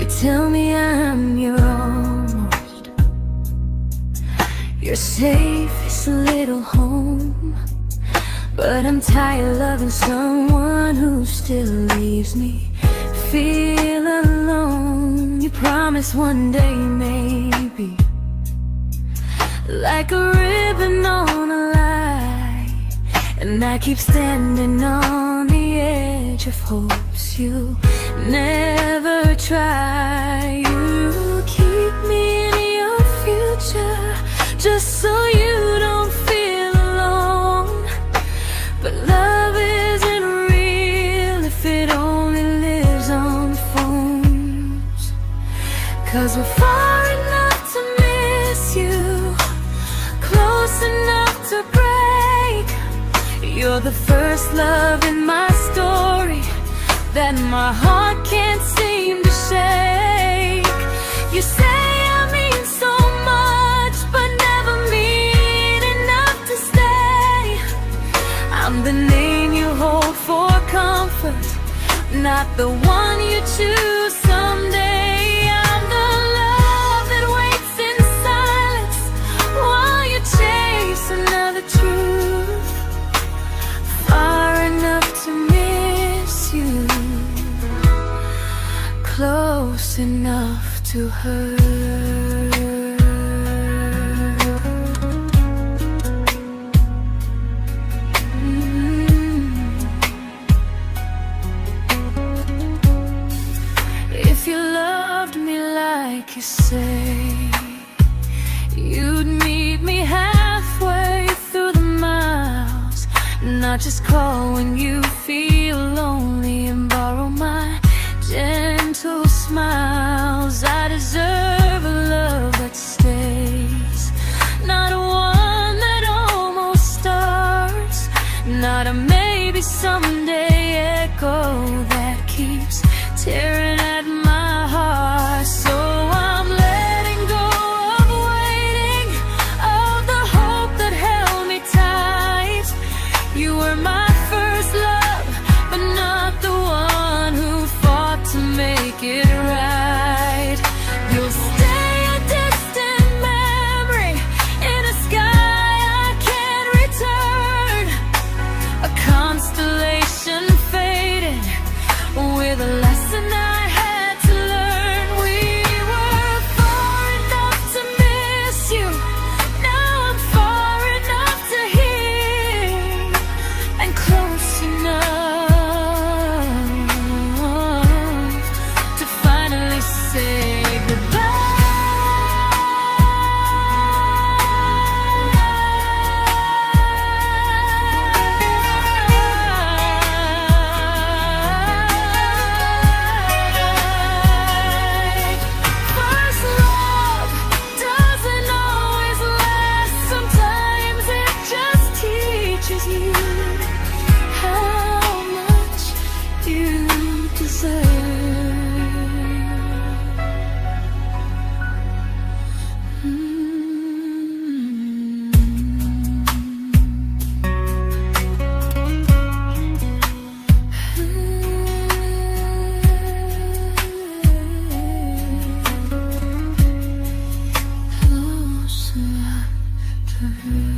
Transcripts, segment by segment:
tell me I'm your almost, your safest little home. But I'm tired loving someone who still leaves me feel alone. You promise one day maybe, like a ribbon on a line, and I keep standing on the edge of hopes you never try. You keep me in your future just so you don't feel alone. But love isn't real if it only lives on phones. 'Cause we're far enough to miss you, close enough to break. You're the first love in my story that my heart can't seem to shake. You say I mean so much, but never mean enough to stay. I'm the name you hold for comfort, not the one you choose someday. I'm the love that waits in silence while you chase another truth. Far enough to miss you, close enough to hurt. If you loved me like you say, you'd meet me halfway through the miles, not just call when you feel lonely and borrow my gentle smiles. I deserve a love that stays, not a one that almost starts, not a maybe someday echo that keeps tearing at my heart. So I'm letting go of waiting, of the hope that held me tight. You were my first love, but not the one who fought to make it right. You'll stay a distant memory in a sky I can't return, a constellation faded with a lesson I had to learn. We were far enough to miss you, now I'm far enough to hear, and close enough to finally say goodbye. First love doesn't always last, sometimes it just teaches you how much you deserve. Close enough to hurt.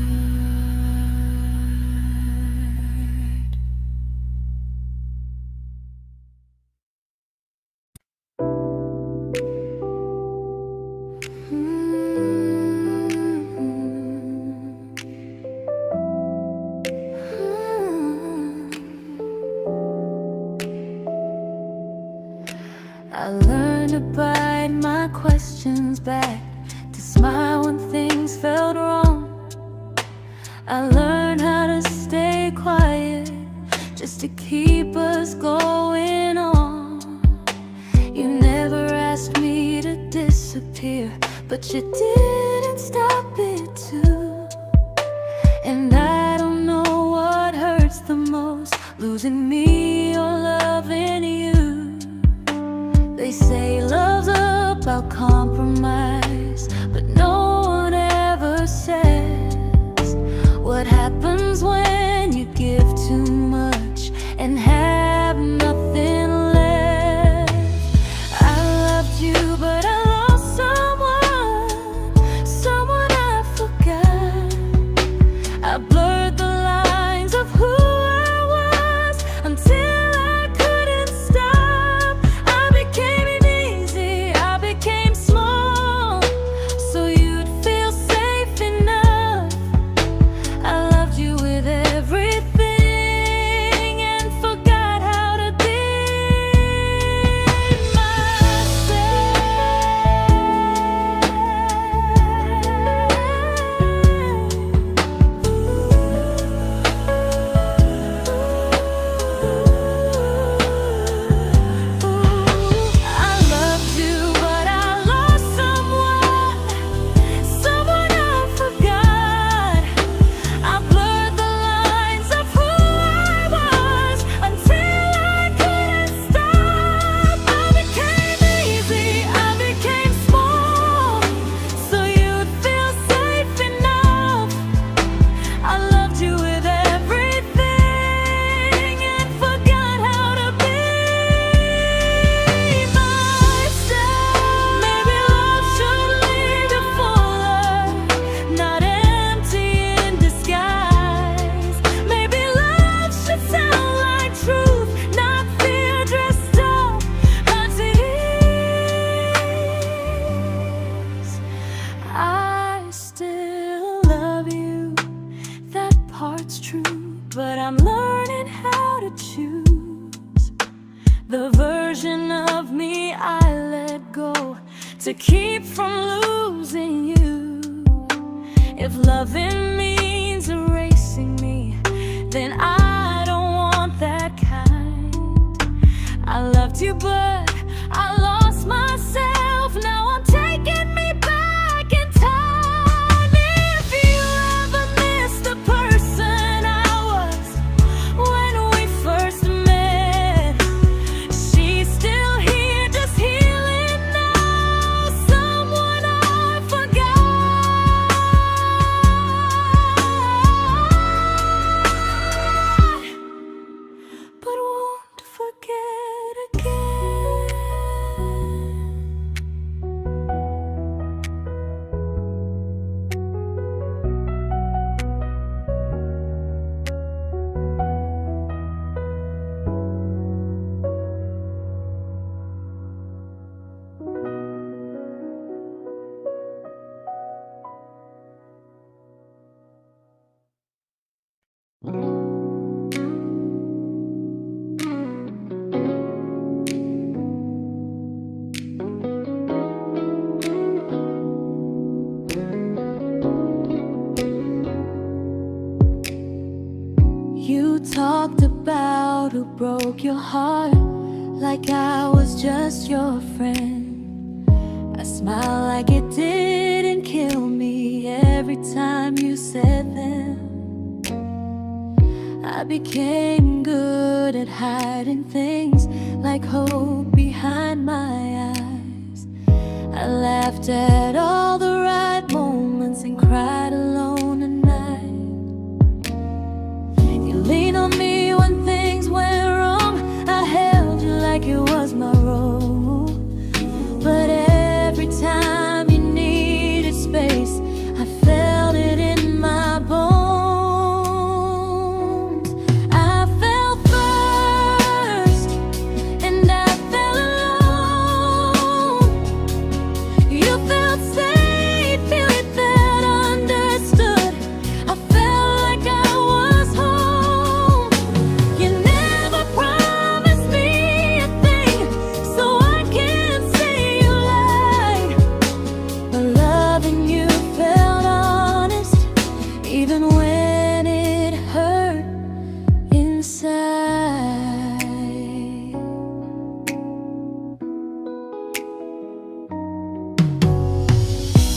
I learned to bite my questions back, to smile when things felt wrong. I learned how to stay quiet just to keep us going on. You never asked me to disappear, but you didn't stop it too. And I don't know what hurts the most, losing me or loving you. They say love's about compromise, but no one ever says what happens when you give too much and have nothing left. I loved you to keep from losing you. If loving means erasing me, then I don't want that kind. I loved you, but I lost myself. Now I'm taking me back in time. If you ever miss the person I was when we first met, she's still here, just healing now. Someone I forgot, but won't forget again. You talked about who broke your heart, like I was just your friend. I smiled like it didn't kill me every time you said them. I became good at hiding things like hope behind my eyes. I laughed at all the right moments and cried alone at night. You leaned on me when things went wrong. I held you like it was my role. But every time you needed space, I felt it in my bones. I fell first, and I fell alone. You felt safe, you felt understood. I felt like I was home. You never promised me a thing, so I can't say you lied. But loving you felt honest, even when it hurt inside.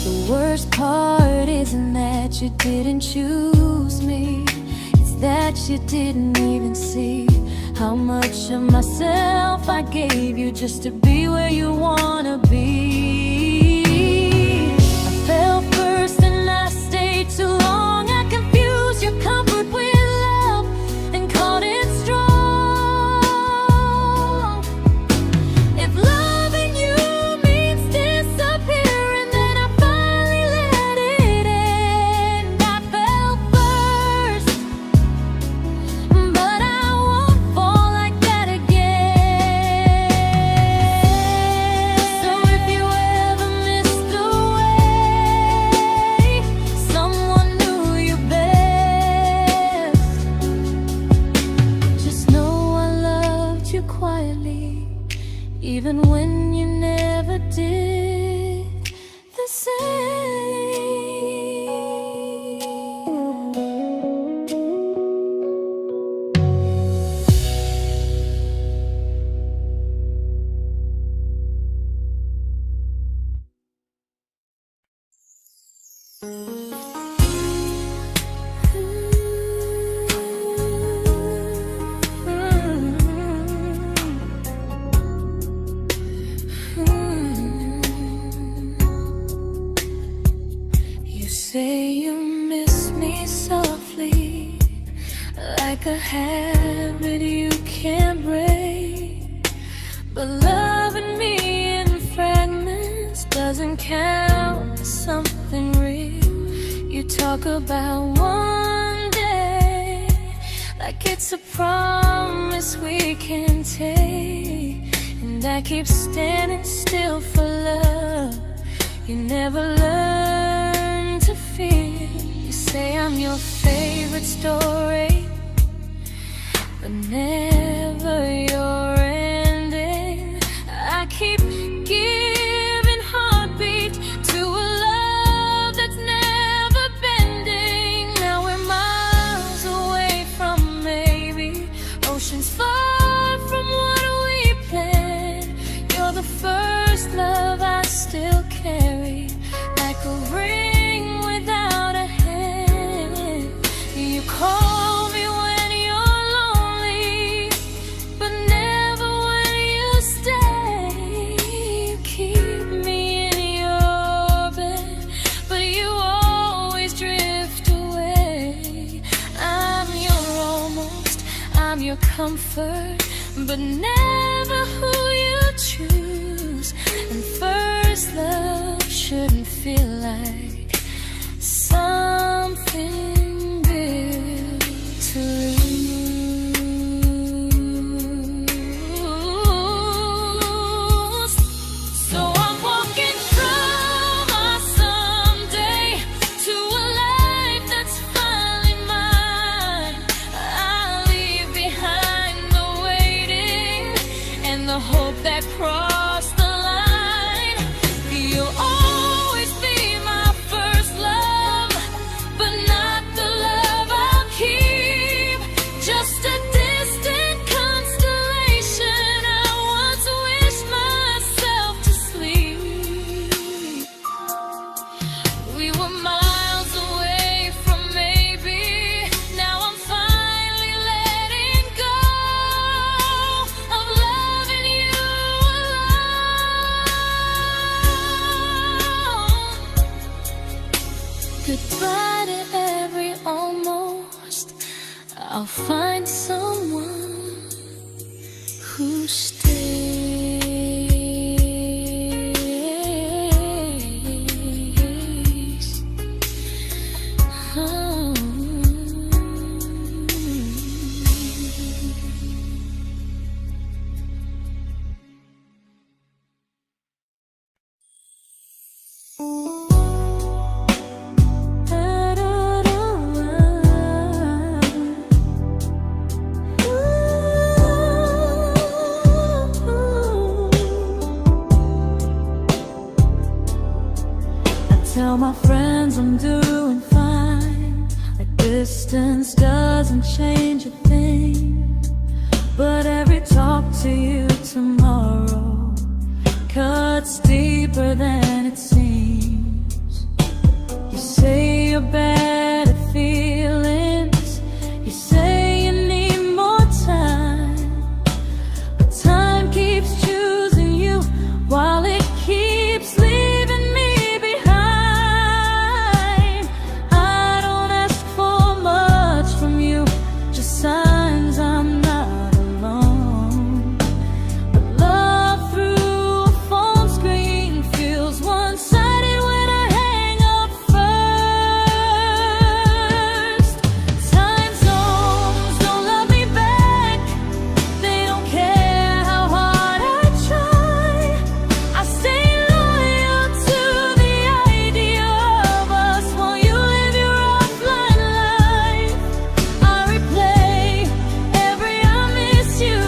The worst part isn't that you didn't choose me, it's that you didn't even see how much of myself I gave you just to be where you wanna be. I fell first and I stayed too long. I confused your comfort with love and called it strong. If loving you means disappearing, then I finally let it end. I fell first, but I won't fall like that again. So if you ever missed the way someone knew you best, just know I loved you quietly, even when you never did the same. You say you miss me softly, like a habit you can't break. But loving me in fragments doesn't count as something real. You talk about one day like it's a promise we can take, and I keep standing still for love. You never learn to feel. You say I'm your favorite story, but never your ending. I keep giving heart comfort, but never who you choose. And first love shouldn't feel like something built to lose. So I'm walking from our someday to a life that's finally mine. I'll leave behind the waiting and the hope that crossed the line. You'll always be my first love, but not the love I'll keep. Just a distant constellation I once wished myself to sleep. We were miles away from maybe. Now I'm finally letting go of loving you alone. Goodbye to every almost. I'll find someone who stays. Oh. Tell my friends I'm doing fine, like distance doesn't change a thing. But every talk to you tomorrow cuts deeper than it seems. You say you're bad at feelings, you say you need more time, but time keeps choosing you while it keeps leaving me behind. I don't ask for much from you, just signs I'm not alone. But love through a phone screen feels one-sided when I hang up first. Time zones don't love me back, they don't care how hard I try. I stay loyal to the idea of us while you live your offline life. I replay every I miss you,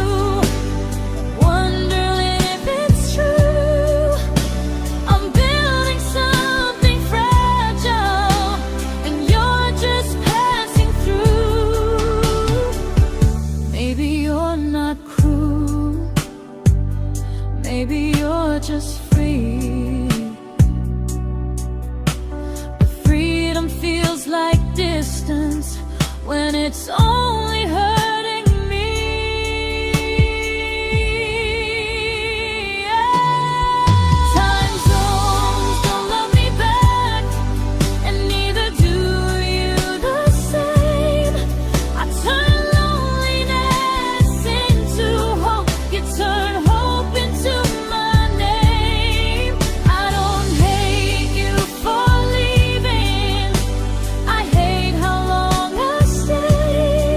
wondering if it's true. I'm building something fragile, and you're just passing through. Maybe you're not cruel, maybe you're just free. But freedom feels like distance when it's only hurting me. Time zones don't love me back, and neither do you the same. I turn loneliness into hope, you turn hope into my name. I don't hate you for leaving, I hate how long I stayed.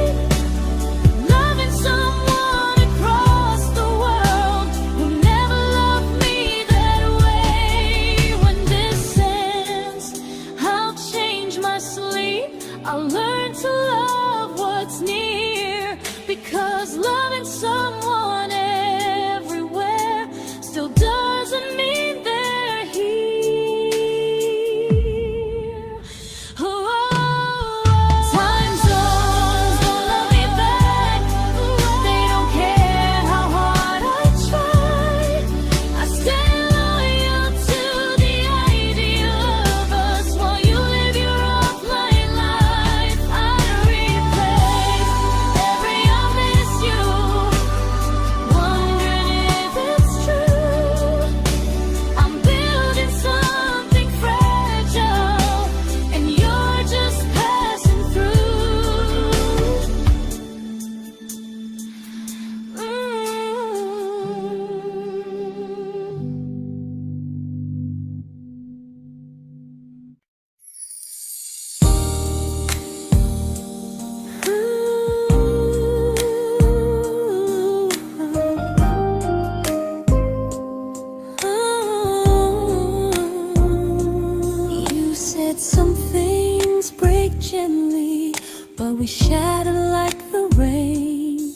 we shattered like the rain,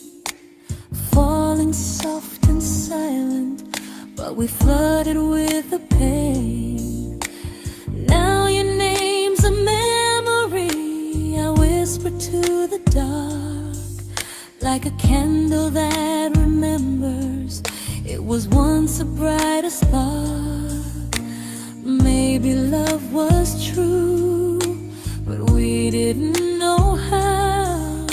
falling soft and silent, but we flooded with the pain. Now your name's a memory I whisper to the dark, like a candle that remembers it was once a brighter spark. Maybe love was true, but we didn't know how.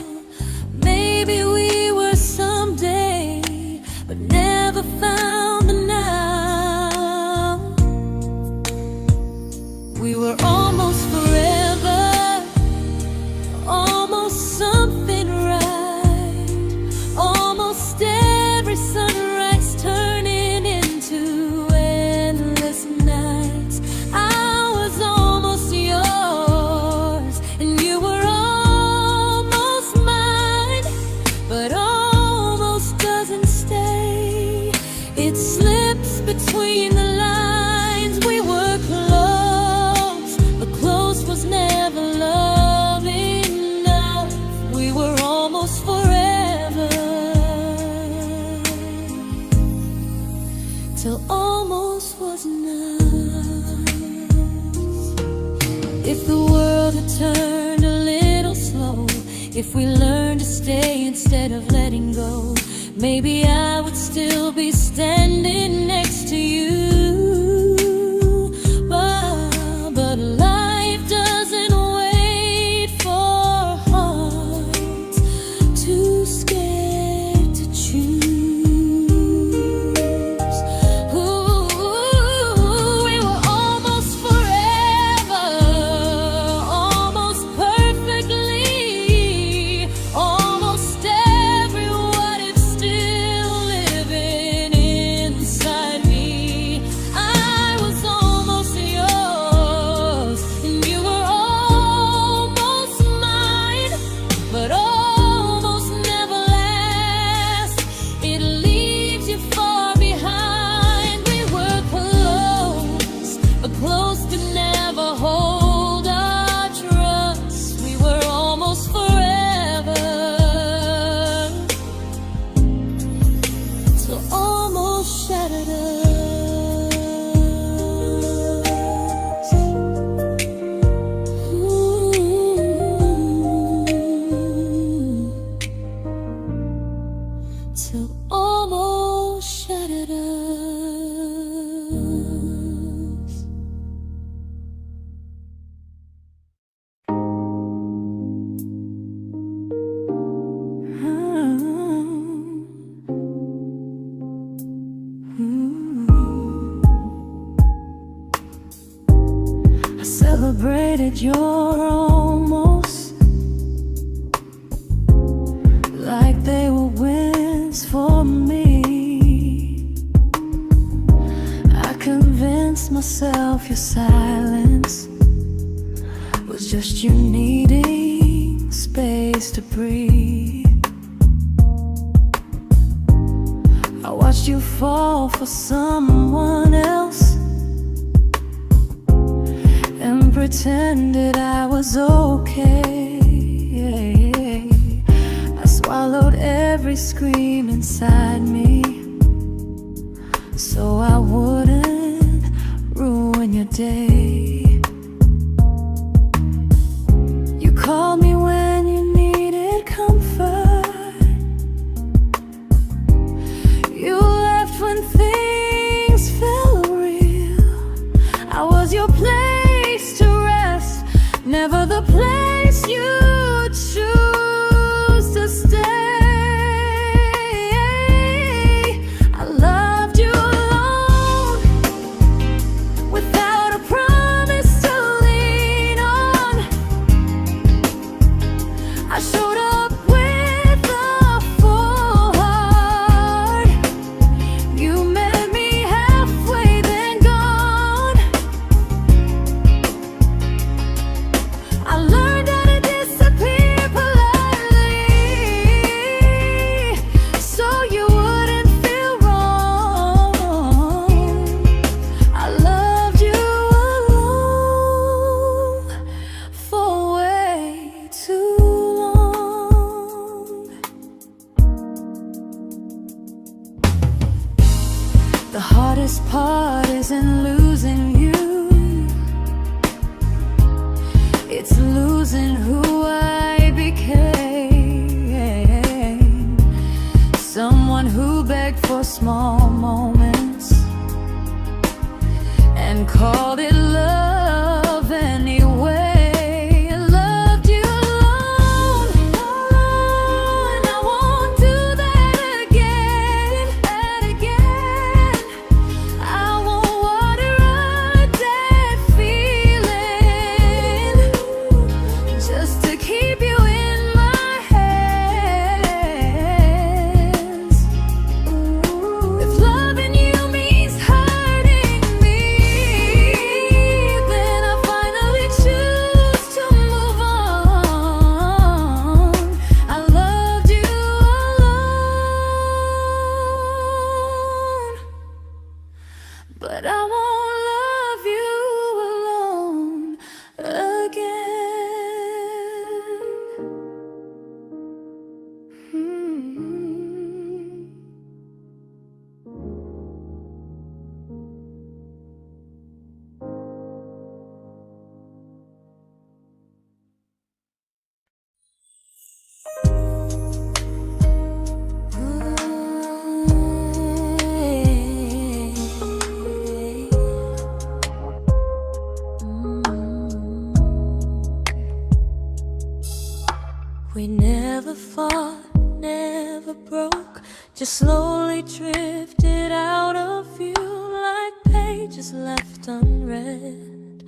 Maybe we were someday, but never found the now. We were almost forever, almost something right, almost every sunrise turning into endless nights. I was almost yours, and you were almost mine, but almost doesn't stay. It slips between the lines. We were close, but close was never love enough. We were almost forever, till almost was enough. If the world had turned a little slow, if we learned to stay instead of letting go, maybe I would still be standing next to you. But life doesn't wait for hearts too scared to choose. Ooh, we were almost forever, almost perfectly, almost every what if still living inside me. I was almost yours, and you were almost mine, but almost never lasts. It leaves you far behind. We were close, but close could never hold our trust. We were almost forever, till almost shattered us. Ooh. Till almost shattered us. I celebrated your almost like they were wins for me. I convinced myself your silence was just you needing space to breathe. I watched you fall for someone else and pretended I was okay. I swallowed every scream inside me so I wouldn't ruin your day. You called me when you needed comfort. You left when things felt real. I was your place to rest, never the place you choose to stay. I loved you alone, without a promise to lean on. I showed up with a full heart. You met me halfway, then gone. I learned heart isn't losing you, it's losing who I became. Someone who begged for small moments and called it love anyway. Loved you alone, and I won't do that again, I won't water a dead feeling just to keep you in my hands. If loving you means hurting me, then I finally choose to move on. I loved you alone, but I won't love you alone again. We never fought, never broke, just slowly drifted out of view like pages left unread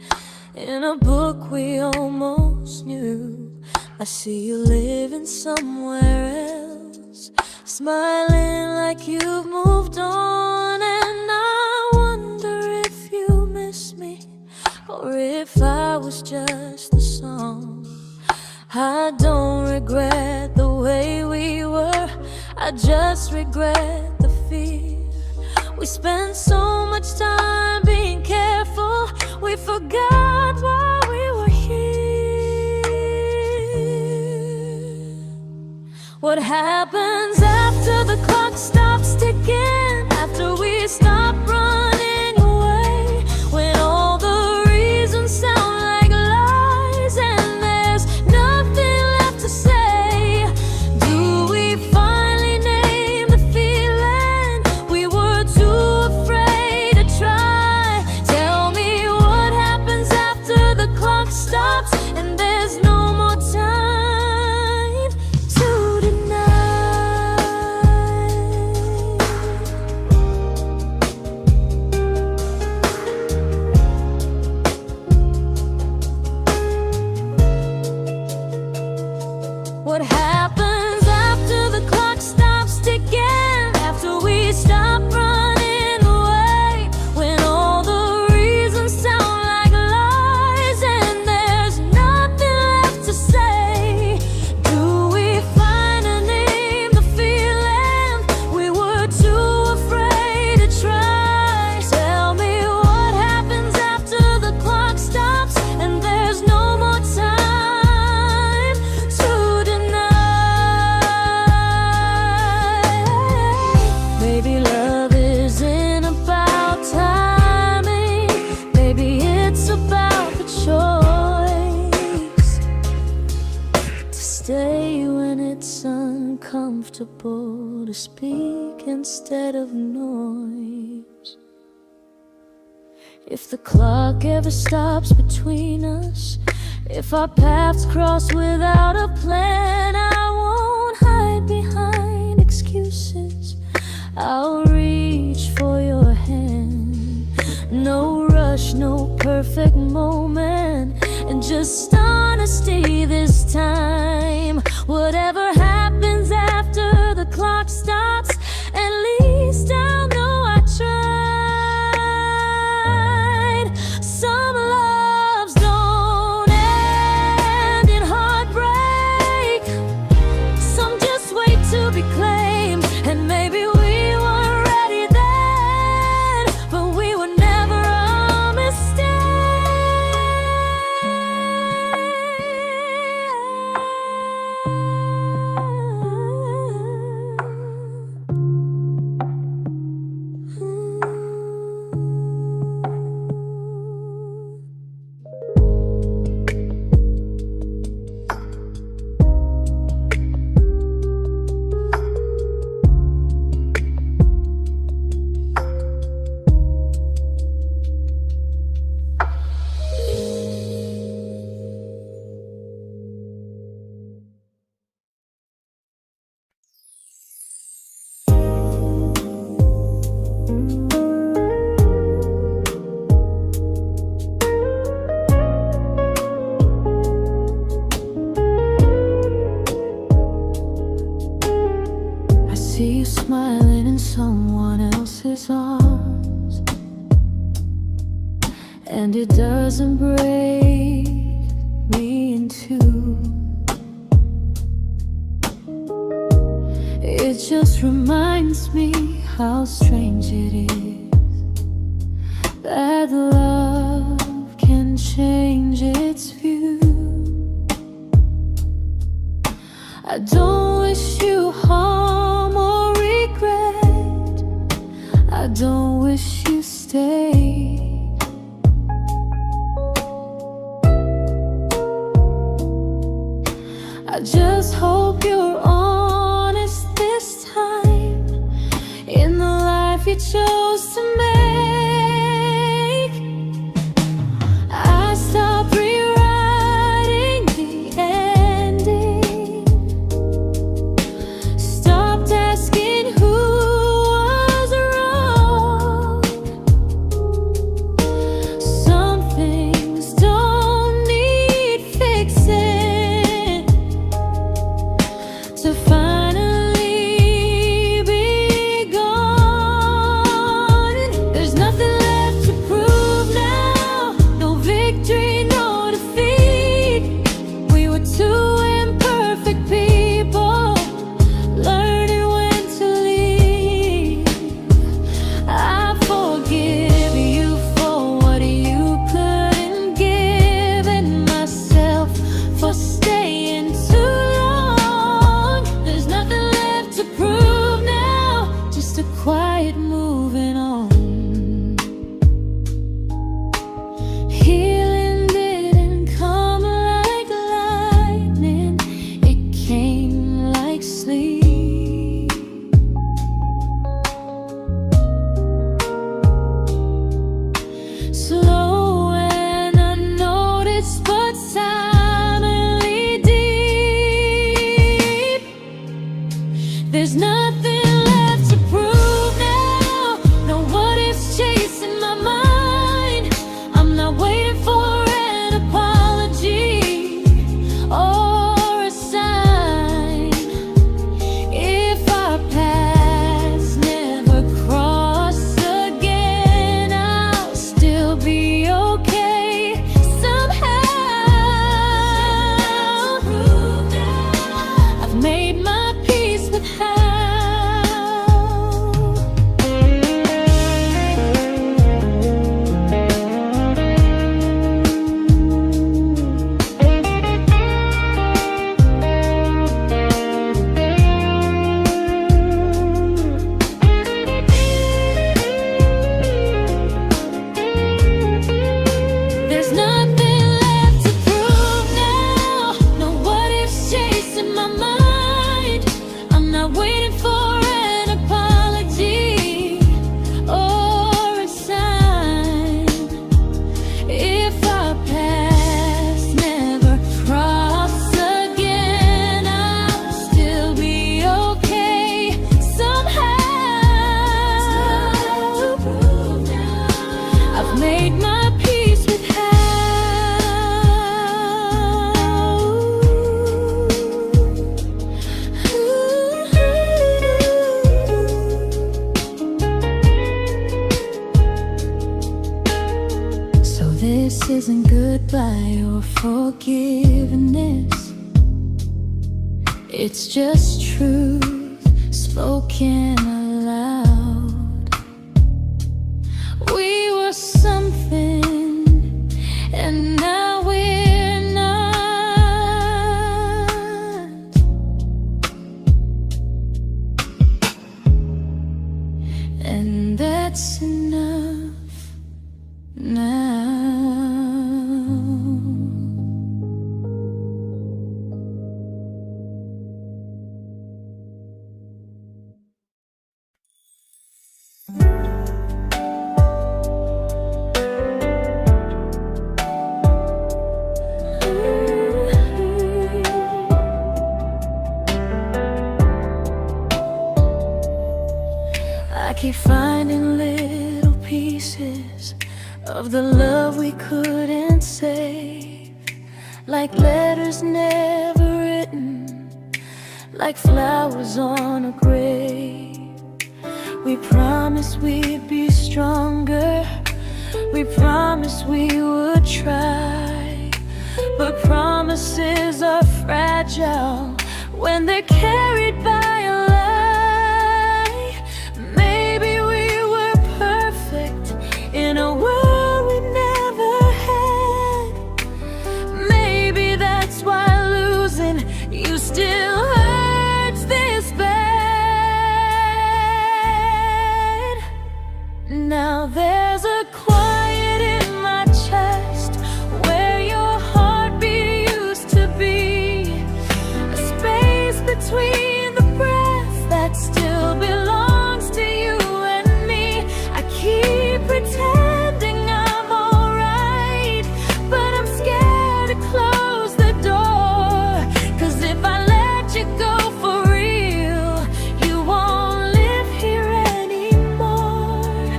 in a book we almost knew. I see you living somewhere else, smiling like you've moved on, and I wonder if you miss me or if I was just a song. I don't regret the way we were, I just regret the fear. We spent so much time being careful, we forgot why we were here. What happens after the clock stops ticking, after we stop running away, when all the reasons sound like lies and there's nothing left to say? Do we finally name the feeling we were too afraid to try? Tell me what happens after the clock stops and there's no more time to deny. What happens after the clock stops ticking, after we stop running away, when all the reasons sound like lies and there's nothing left to say? Do we finally name the feeling we were too afraid to try? Tell me what happens after the clock stops and there's no more time to deny. Maybe love isn't about timing, maybe it's about the choice to stay when it's uncomfortable, to speak instead of noise. If the clock ever stops between us, if our paths cross without a plan, I won't hide behind excuses, I'll reach for your hand. No rush, no perfect moment, and just honesty this time. Whatever happens after the clock stops, at least I'll know I tried. Some loves don't end in heartbreak, some just wait to be claimed, and maybe we weren't ready then, but we were never a mistake. and it doesn't break me in two. It just reminds me how strange it is that love can change its view. I don't wish you harm or regret. I don't wish you stayed. I just hope you're honest this time in the life you chose to make. I stopped rewriting the ending, stopped asking who was wrong. Some things don't need fixing to finally be gone. There's nothing left to prove now, no victory, no defeat. We were two imperfect people, learning when to leave. I forgive you for what you couldn't give, and myself for staying too long. There's nothing left to prove now, just a quiet moving on. Healing didn't come like lightning, it came like sleep. Slow and unnoticed, but silently deep. There's nothing left to prove now, no what ifs chasing my mind. I'm not waiting for an apology or a sign. If our paths never cross again, I'll still be okay somehow. I've made my peace with how. There's nothing left to prove now, no what ifs chasing my mind. I'm not waiting for an apology or a sign. If our paths never cross again, I'll still be okay somehow. I've made my peace with how. So this isn't goodbye or forgiveness, it's just truth spoken aloud. We were something, and now we're not. And that's enough now. I keep finding little pieces of the love we couldn't save, like letters never written, like flowers on a grave. We promised we'd be stronger, We promised we would try, but promises are fragile when they're carried by a lie. Maybe we were perfect in a world we never had. Maybe that's why losing you still hurts this bad. Now there's a quiet in my chest where your heartbeat used to be, a space between the breaths that still belongs to you and me. I keep pretending I'm alright, but I'm scared to close the door, 'cause if I let you go for real, you won't live here anymore.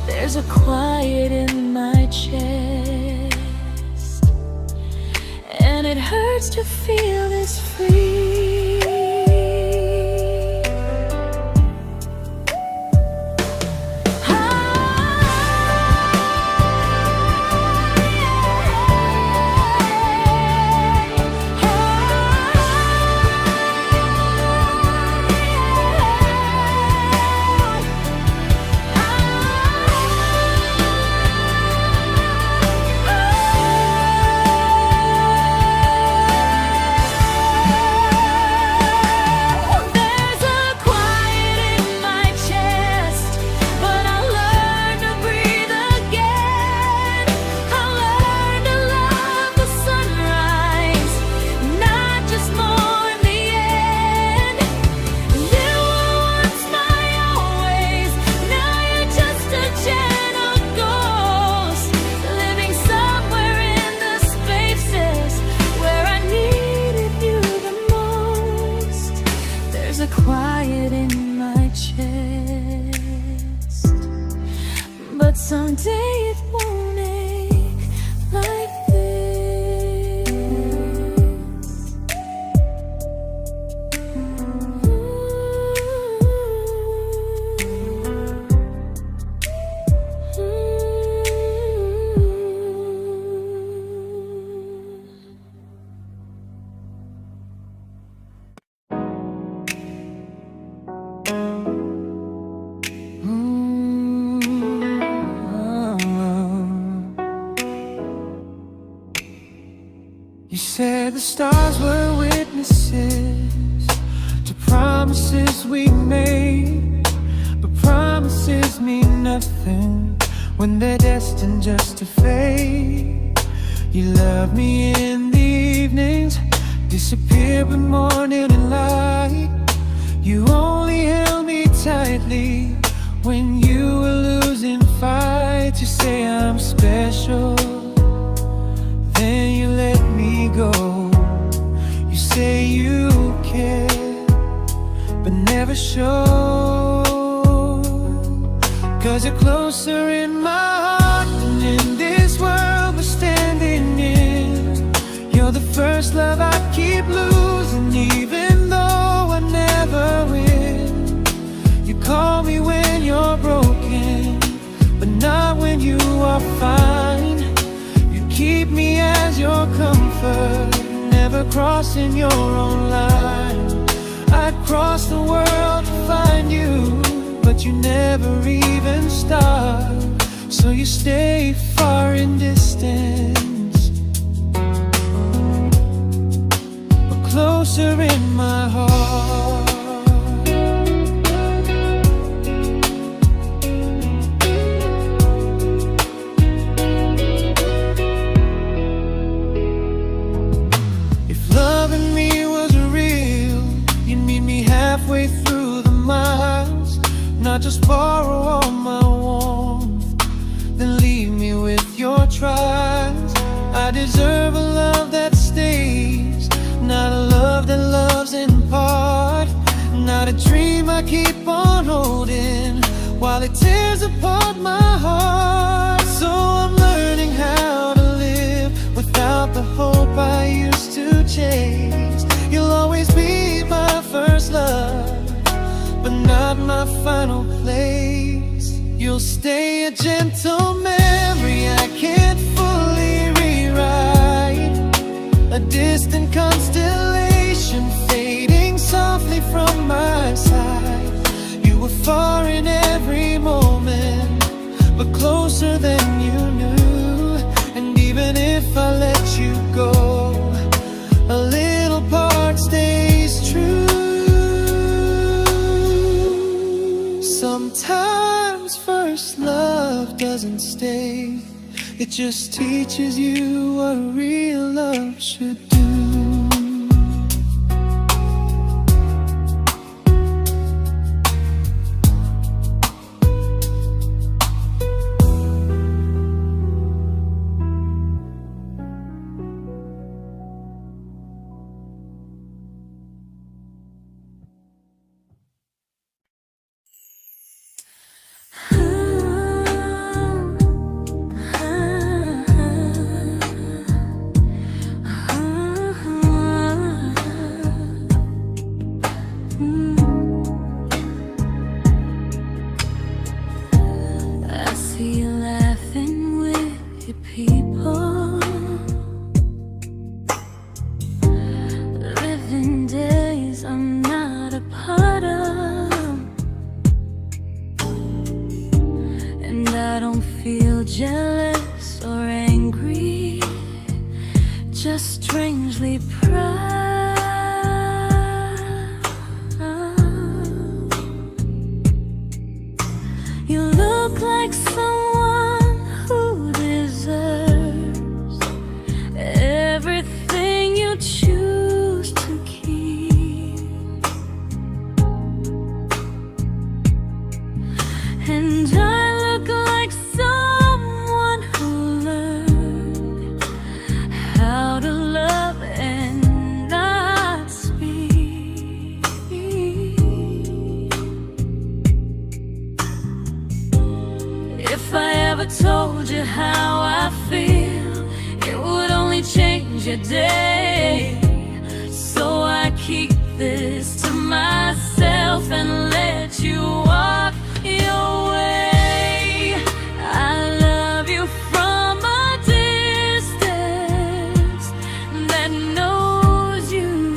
There's a quiet in my chest, and it hurts to feel this free. Quiet in my chest, but someday it won't ache like this. You said the stars were witnesses to promises we made, but promises mean nothing when they're destined just to fade. You love me in the evenings, disappear when morning and light. You only held me tightly when you were losing fights. You say I'm special, then you let me go. You say you care, but never show, 'cause you're closer in my heart than in this world we're standing in. You're the first love I keep losing, even though I never win. You call me when you're broken, but not when you are fine. Keep me as your comfort, never crossing your own line. I'd cross the world to find you, but you never even start. So you stay far in distance, but closer in my heart. Halfway through the miles, not just borrow all my warmth, then leave me with your trials. I deserve a love that stays, not a love that loves in part, not a dream I keep on holding while it tears apart my heart. So I'm learning how to live without the hope I used to chase. You'll always be my first love, but not my final place. You'll stay a gentle memory distant constellation fading softly from my side. You were far in every moment, but closer than you knew. And even if I let you go, a little part stays true. Sometimes first love doesn't stay, it just teaches you what real love should do. Jealous or angry, just strangely proud. You look like someone who deserves everything you choose to keep. And I look like someone who learned how to love and not speak. If I ever told you how I feel, it would only change your day. So I keep this to myself and let you walk your way. I love you from a distance that knows you,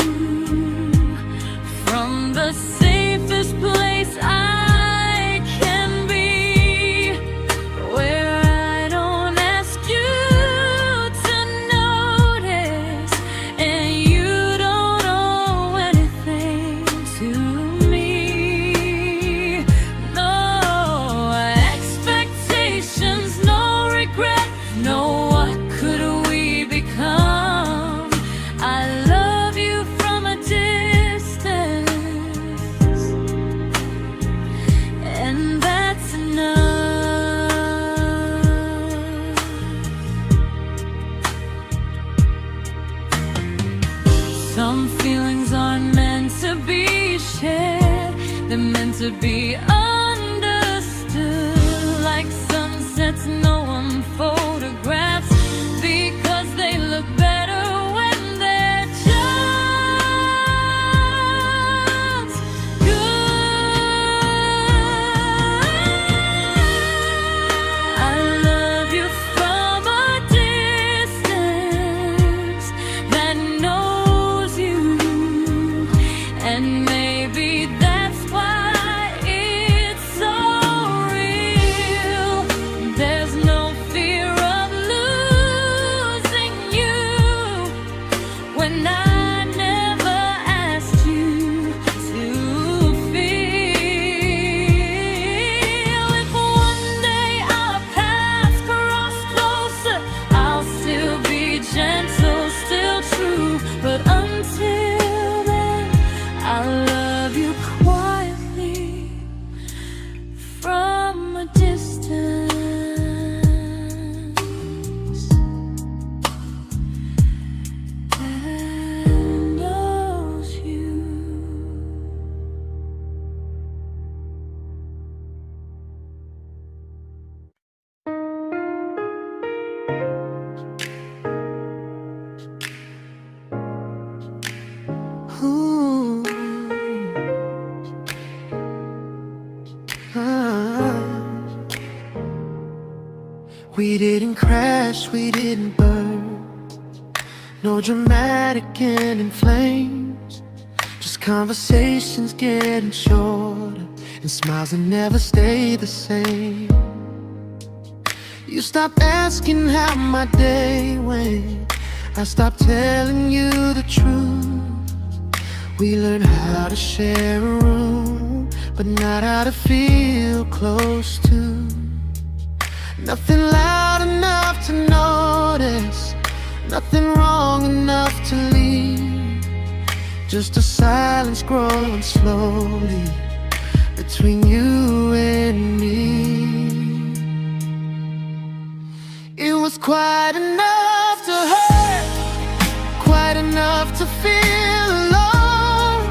from the safest place I can be, where I don't ask you to notice and you don't owe anything to me. No expectations, no regret, no what could we become. I love you from a distance, and that's enough. Some feelings aren't meant to be shared, they're meant to be understood. Like sunsets no one photographs, because they look better when they're just good. I love you from a distance that knows you, and maybe that's why it's so real. There's no fear of losing you when I never asked you to feel. If one day our paths cross closer, I'll still be gentle, still true. But until then, I love you quietly from a distance that knows you. Ooh. Ah. We didn't crash, we didn't burn. No dramatic ending flames, just conversations getting shorter, and smiles that never stay the same. You stopped asking how my day went, I stopped telling you the truth. We learned how to share a room, but not how to feel close to. Nothing loud enough to notice, nothing wrong enough to leave. Just a silence growing slowly between you and me. It was quite enough to hurt, quite enough to feel alone,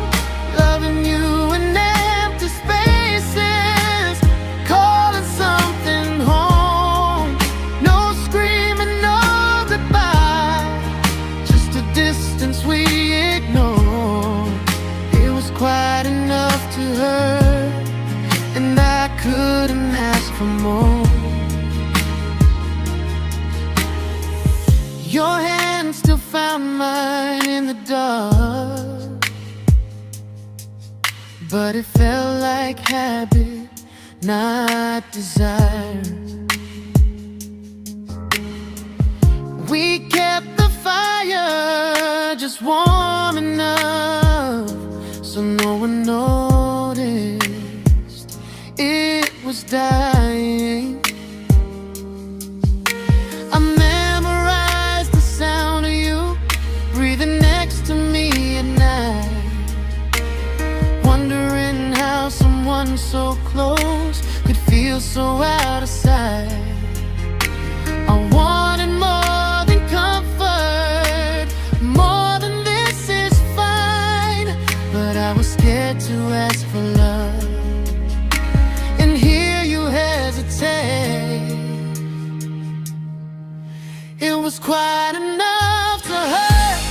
loving you in empty spaces, calling something home. No screaming, no goodbye, just a distance we ignored. It was quite enough to hurt, and I couldn't ask for more. Your hand still found mine in the dark, but it felt like habit, not desire. We kept the fire just warm enough so no one noticed it was dying. I memorized the sound of you breathing next to me at night, wondering how someone so close could feel so out of sight. I wanted more than comfort, more than this is fine, but I was scared to ask for love and hear you hesitate. It was quite enough to hurt,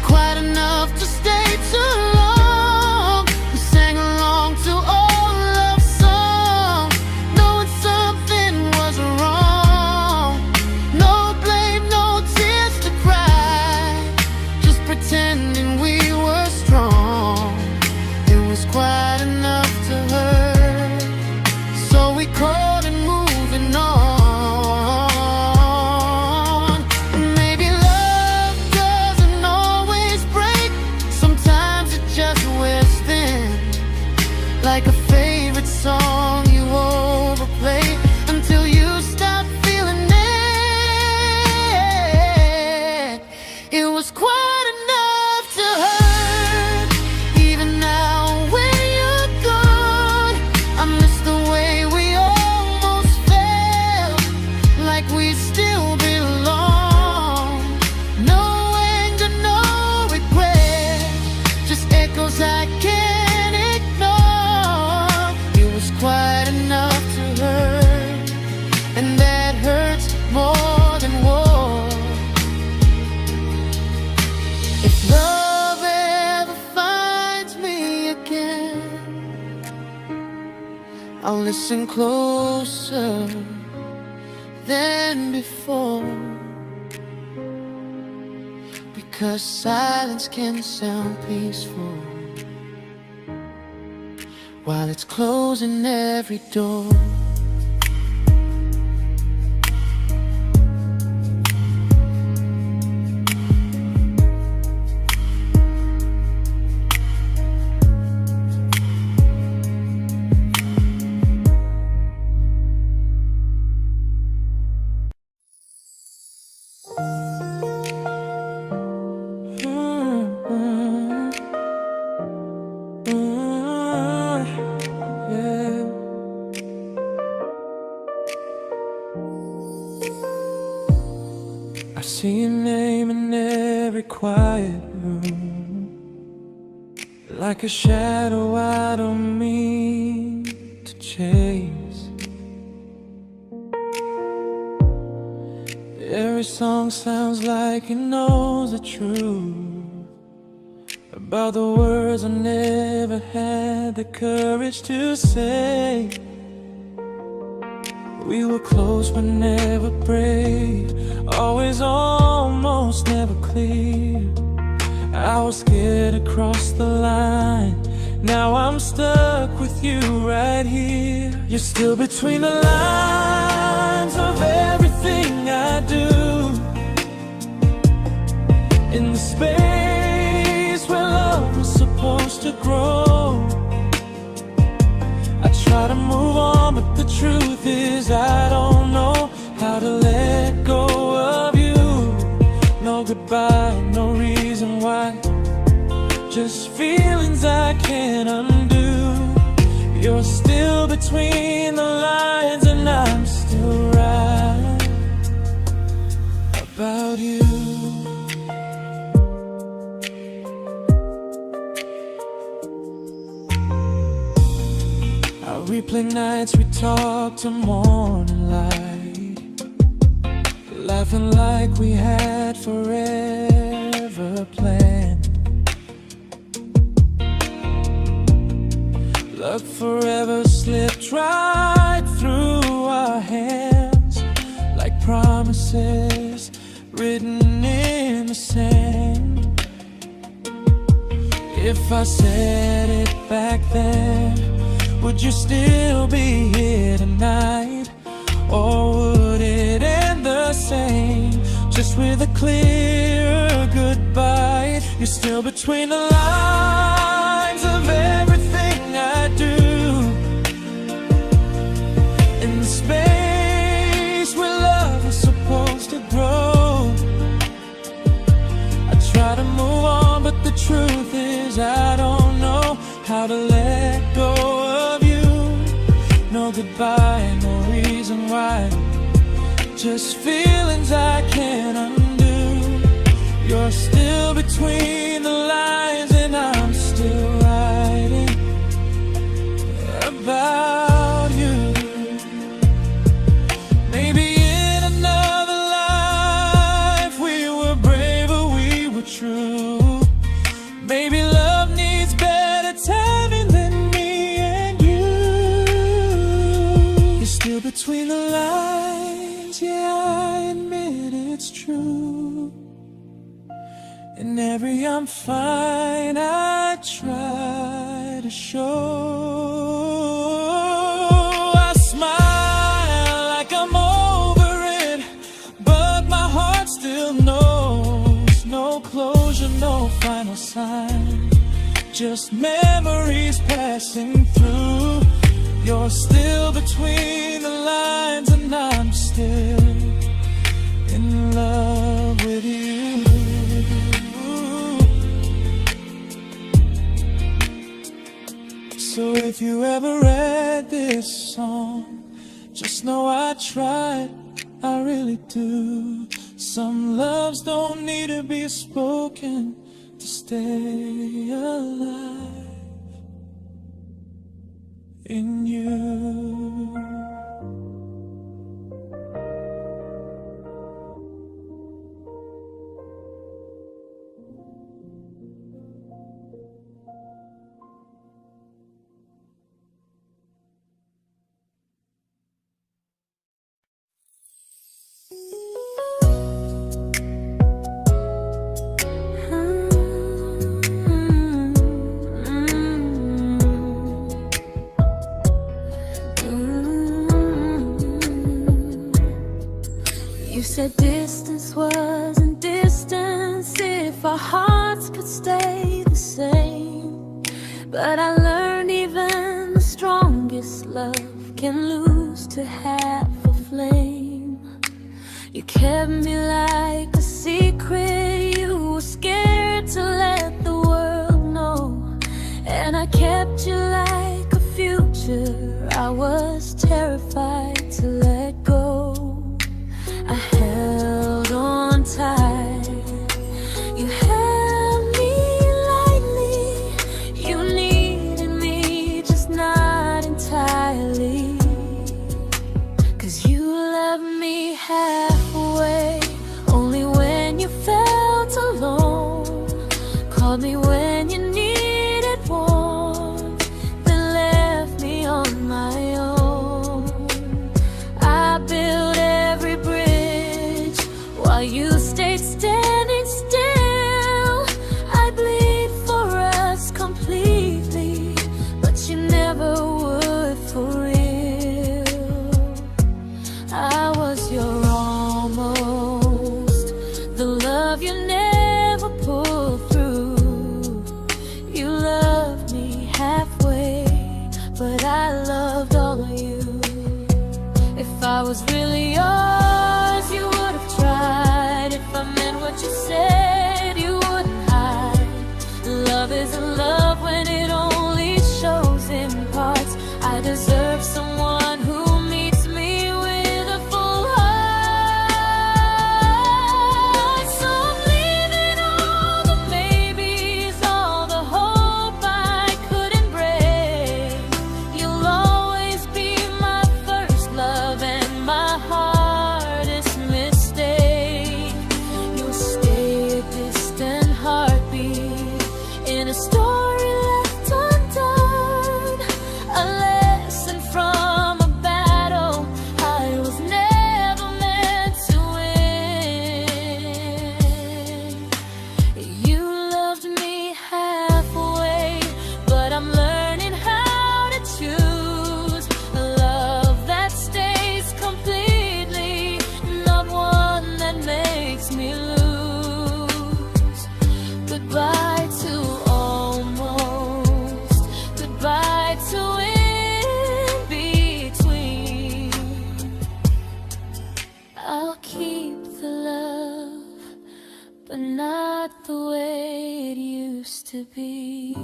quite enough to stay too long. We sang along to old love songs, knowing something was wrong. No blame, no tears to cry, just pretending we were strong. It was quite enough to hurt, so we called it moving on. Like a favorite song you overplay until you stop feeling it. It was quite enough to hurt. Even now when you're gone, I miss the way we almost felt, like we still belong. No anger, no regret, just echoes I can't ignore. Quite enough to hurt, and that hurts more than war. If love ever finds me again, I'll listen closer than before, because silence can sound peaceful while it's closing every door. I see your name in every quiet room, like a shadow I don't mean to chase. Every song sounds like it knows the truth about the words I never had the courage to say. We were close but never brave, always almost, never close. clear. I was scared to cross the line. Now I'm stuck with you right here. You're still between the lines of everything I do. In the space where love was supposed to grow. I try to move on, but the truth is I don't know how to let go of you. No goodbye, no reason why. Just feelings I can't undo. You're still between the lines, and I'm still right about you. I replay nights we talk to morning light, laughing like we had forever planned. Luck forever slipped right through our hands, like promises written in the sand. If I said it back then, would you still be here tonight? Or would it end the same, just with a clear goodbye? You're still between the lines of everything I do. In the space where love was supposed to grow. I try to move on, but the truth is I don't know how to let go of you. No goodbye, no reason why. Just feelings I can't undo. You're still between the lines, and I'm still writing about you. Maybe in another life we were braver, we were true. Maybe love needs better timing than me and you. You're still between the lines, yeah, I admit it's true. In every I'm fine I try to show. I smile like I'm over it, but my heart still knows. No closure, no final sign, just memories passing through. You're still between the lines, and I'm still in love with you. So if you ever read this song, just know I tried, I really do. Some loves don't need to be spoken to stay alive in you. You said distance wasn't distance if our hearts could stay the same. But I learned even the strongest love can lose to half a flame. You kept me like a secret, you were scared to let the world know. And I kept you like a future, I was terrified to let go. I held on tight, you held me lightly. You needed me, just not entirely. 'Cause you loved me halfway, only when you felt alone. Called me when you needed warmth, then left me on my own. I built every bridge while you stayed standing still. love you never pulled through. You loved me halfway, but I loved all of you. If I was really yours, you would have tried. If I meant what you said, you wouldn't hide. Love isn't love when it only shows in parts. I deserve someone who meets me with a full heart. So I'm leaving all the maybes, all the hope I couldn't break. You'll always be my first love and my hardest mistake. You'll stay a distant heartbeat in a story left undone, a lesson from a battle I was never meant to win. You loved me halfway, but I'm learning how to choose a love that stays completely, not one that makes me lose. Goodbye to almost, goodbye to in between. I'll keep the love, but not the way it used to be.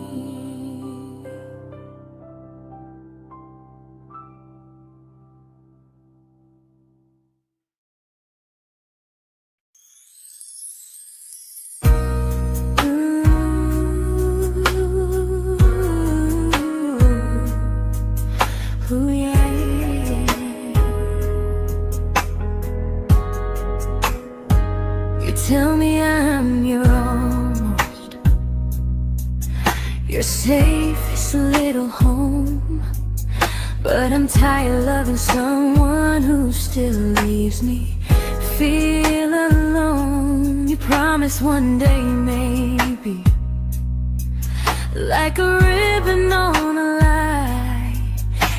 Ooh, yeah, yeah. You tell me I'm your almost, your safest little home, but I'm tired loving someone who still leaves me feel alone. You promise one day maybe, like a ribbon on a line,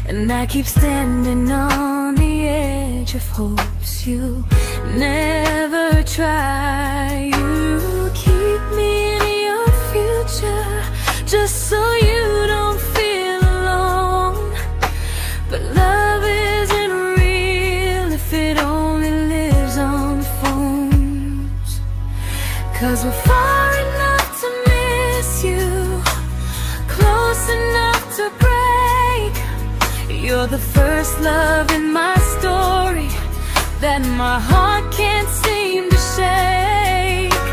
and I keep standing on the edge of hopes you never try. You keep me in your future just so you don't feel alone. But love isn't real if it only lives on phones. 'Cause we're far enough to miss you, close enough to break. You're the first love in my story that my heart can't seem to shake.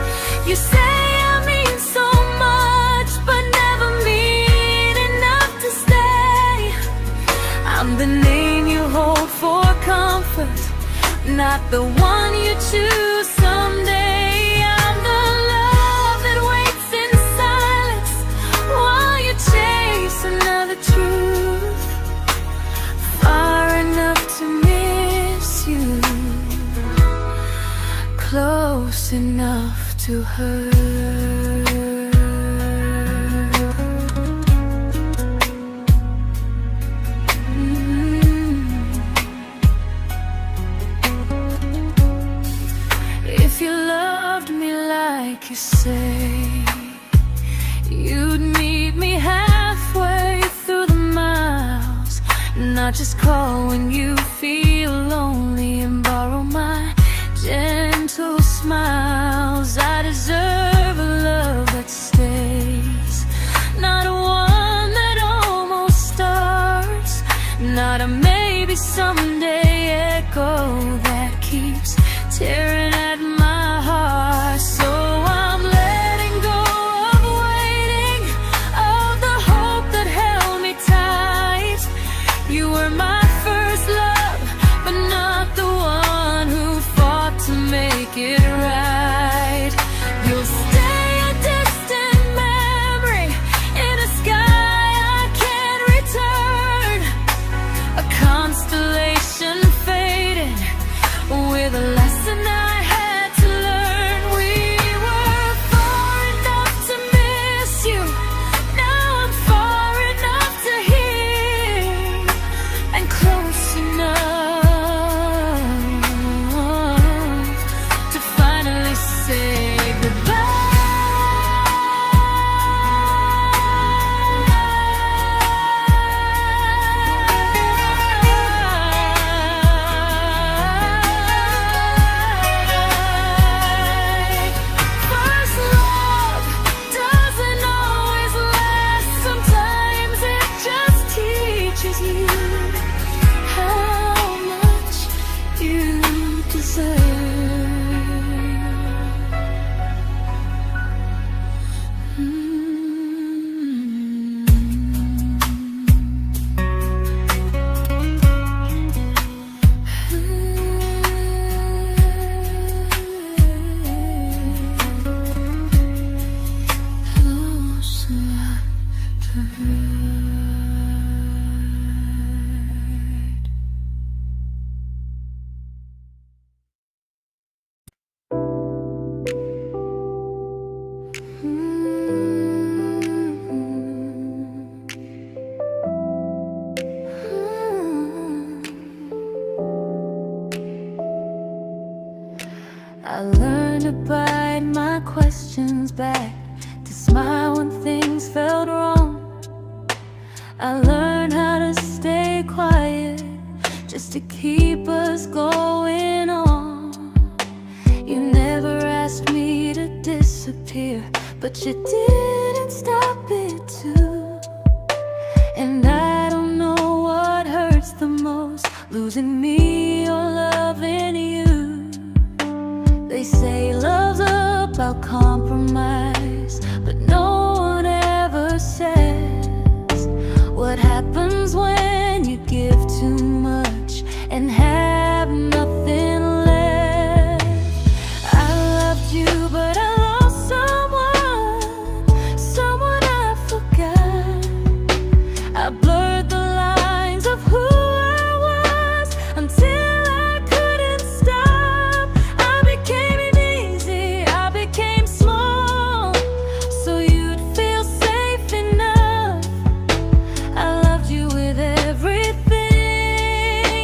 You say I mean so much, but never mean enough to stay. I'm the name you hold for comfort, not the one you choose someday. I'm the love that waits in silence while you chase another truth. Far enough to miss you, close enough to hurt. If you loved me like you say, you'd meet me halfway through the miles, not just call when you feel lonely and borrow my gentle smiles. I deserve a love that stays, not a one that almost starts, not a maybe someday echo that keeps tearing at my heart. So I'm letting go of waiting, of the hope that held me tight. You were my first love, but not the one I learned to bite my questions back, to smile when things felt wrong. I learned how to stay quiet, just to keep us going on. You never asked me to disappear, but you didn't stop it too. And I don't know what hurts the most, losing me or loving you. They say love's about compromise, but no one ever says what happens when you give too much and have nothing left. I loved you, but I lost someone I forgot. I blurred the lines of who I was until I couldn't stop. I became easy, I became small, so you'd feel safe enough. I loved you with everything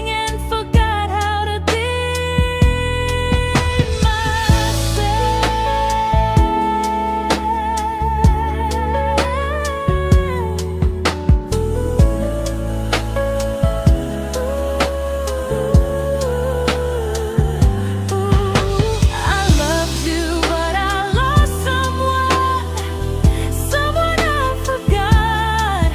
and forgot how to be I loved you, but I lost someone I forgot.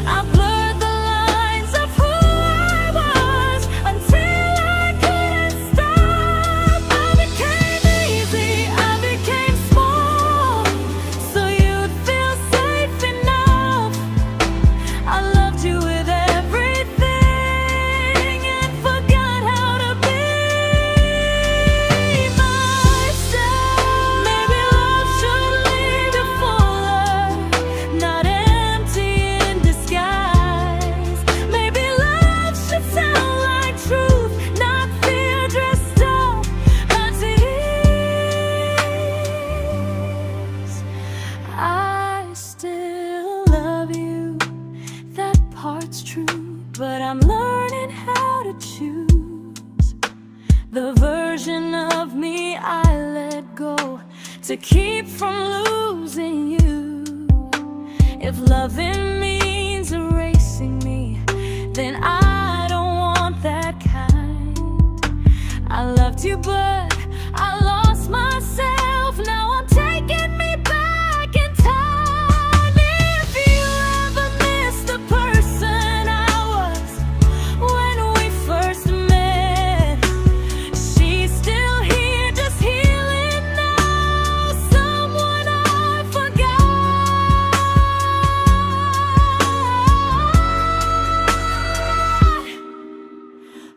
I blurred the lines of who I was until I couldn't stop. I became easy, I became small, so you'd feel safe enough. I loved you with everything and forgot how to be myself. Maybe love should leave you fuller, not empty in disguise. Maybe love should sound like truth, not fear dressed up by tears. I still love you, that part's true, but I'm learning how to choose the version of me I let go to keep from losing you. If loving means erasing me, then I don't want that kind. I loved you, but I lost myself. Now I'm taking me back in time. If you ever miss the person I was when we first met, she's still here, just healing now. Someone I forgot,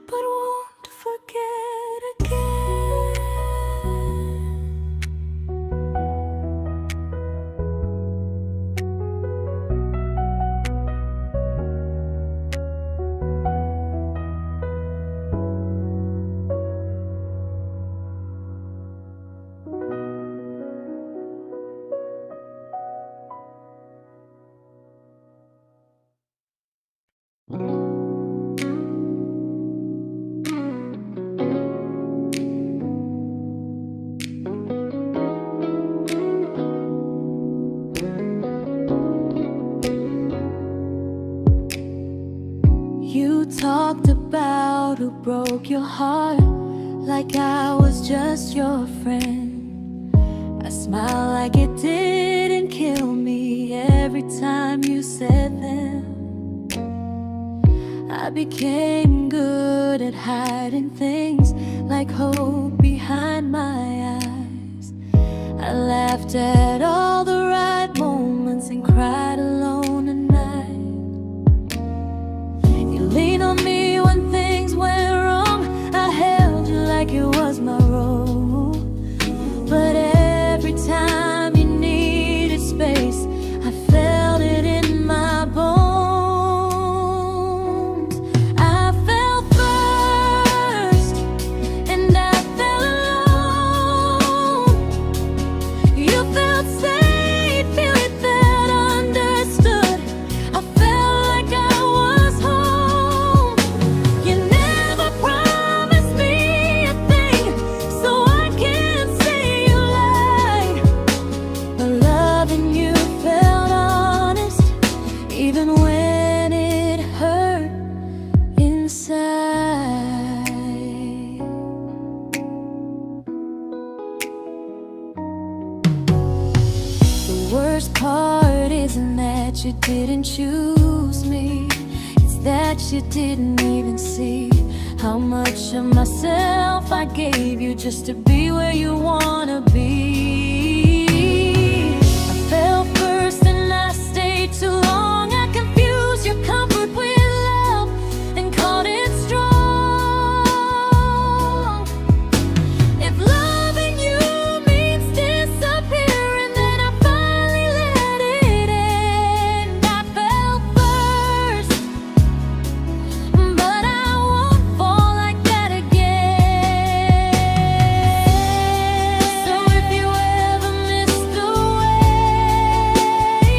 but won't forget again. You talked about who broke your heart, like I was just your friend. I smile like it didn't kill me every time you said them. I became good at hiding things like hope behind my eyes. I laughed at all the right moments and cried alone at night. You leaned on me when things went wrong. I held you like it was my role. But every time you needed space, I felt it in my bones. I fell first, and I fell alone. You felt safe. worst part isn't that you didn't choose me, it's that you didn't even see how much of myself I gave you just to be where you wanna be. I fell first and I stayed too long. I confused your comfort with love and called it strong. If loving you means disappearing, then I finally let it end. I fell first, but I won't fall like that again. So if you ever missed the way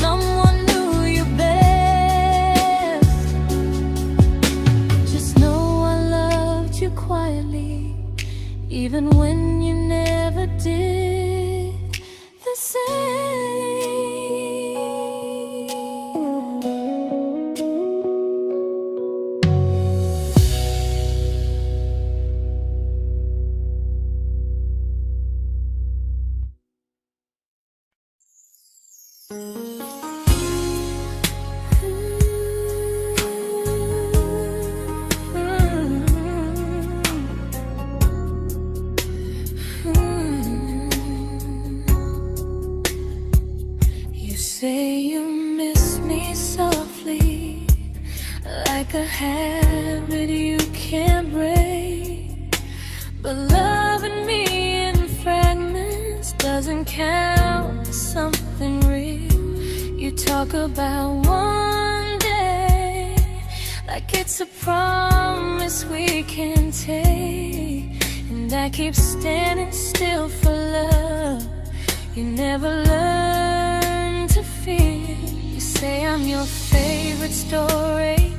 someone knew you best, just know I loved you quietly, even when you never did the same. You say you miss me softly, like a habit you can't break. But loving me in fragments doesn't count as something real. You talk about one day like it's a promise we can take, and I keep standing still for love. You never learn to feel. You say I'm your favorite story,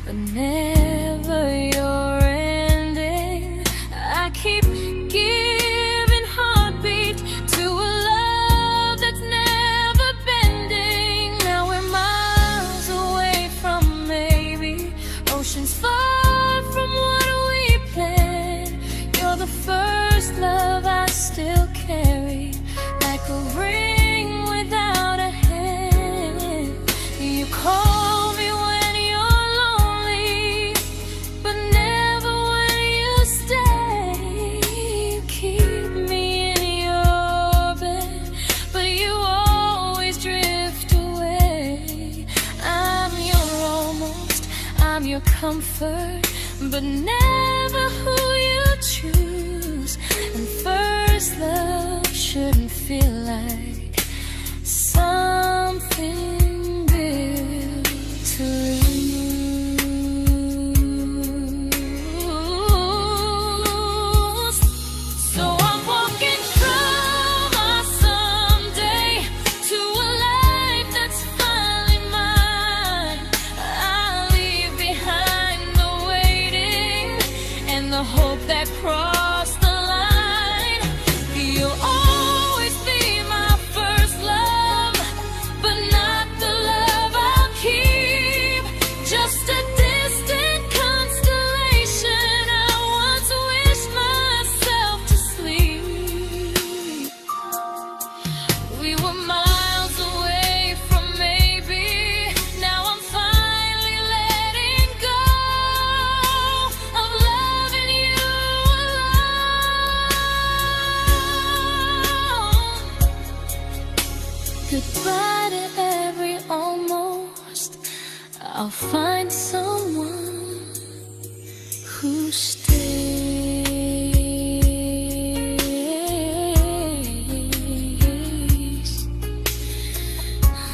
but never your ending. I keep giving heartbeat to a love that's never bending. Now we're miles away from maybe oceans far from what we planned. You're the first love I still carry, like a ring without a hand. You call me when you're lonely, but never when you stay. You keep me in your bed, but you always drift away. I'm your almost, I'm your comfort, but never who you choose. And first love shouldn't feel like something built to lose. So I'm walking from my someday to a life that's finally mine. I'll leave behind the waiting and the hope that crossed the line. You'll always be my first love, but not the love I'll keep. Just a distant constellation I once wished myself to sleep. We were miles away from maybe. Now I'm finally letting go of loving you alone. Goodbye to every almost. I'll find someone who stays.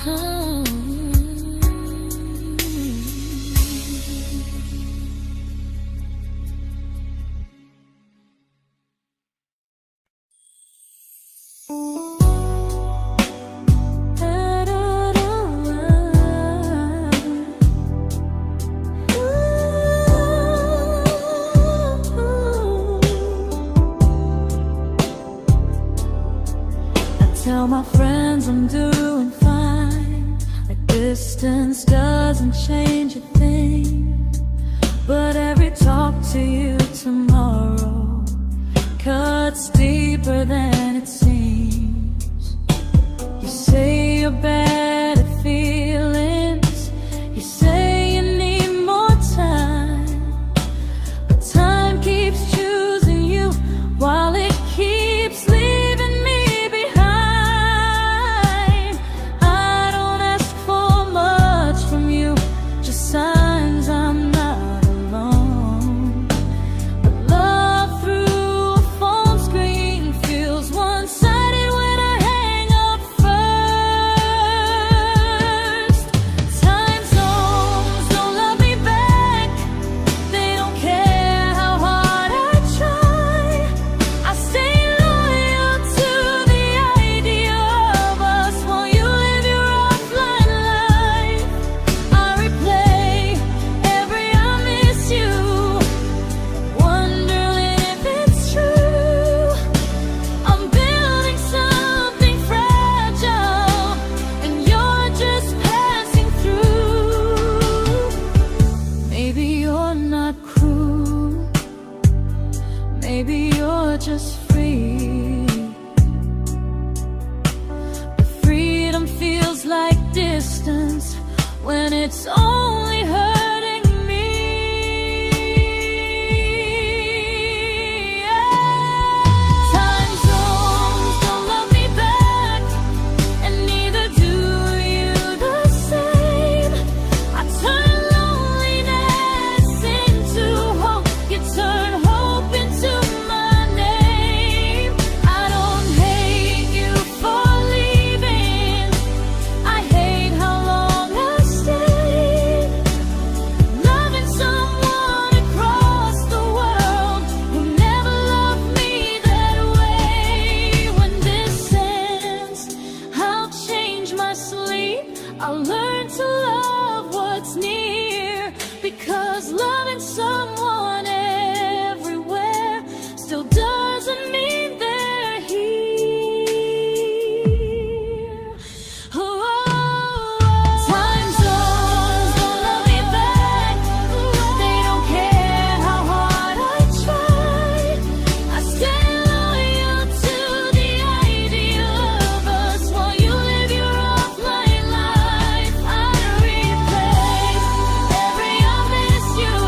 Oh. Tell my friends I'm doing fine, like distance doesn't change a thing. But every talk to you tomorrow cuts deeper than it seems. you're bad at feelings. You say you need more time, but time keeps choosing you while it keeps leaving me behind. I don't ask for much from you, just signs I'm not alone. But love through a phone screen feels one-sided when I hang up first. Time zones don't love me back. They don't care how hard I try. I stay loyal to the idea of us while you live your offline life. I replay every I miss you, wondering if it's true. I'm building something fragile, and you're just passing through. Maybe you're not cruel, maybe you're just free. But freedom feels like distance when it's only hurting me. Time zones don't love me back, and neither do you the same. I turn loneliness into hope. You turn hope into my name. I don't hate you for leaving. I hate how long I stayed. Loving someone across the world who never loved me that way. When this ends, I'll change my sleep. I'll learn to love what's near, because loving someone everywhere still doesn't mean they're here. Time zones don't love me back. They don't care how hard I try. I stay loyal to the idea of us while you live your offline life. I replay every I miss you,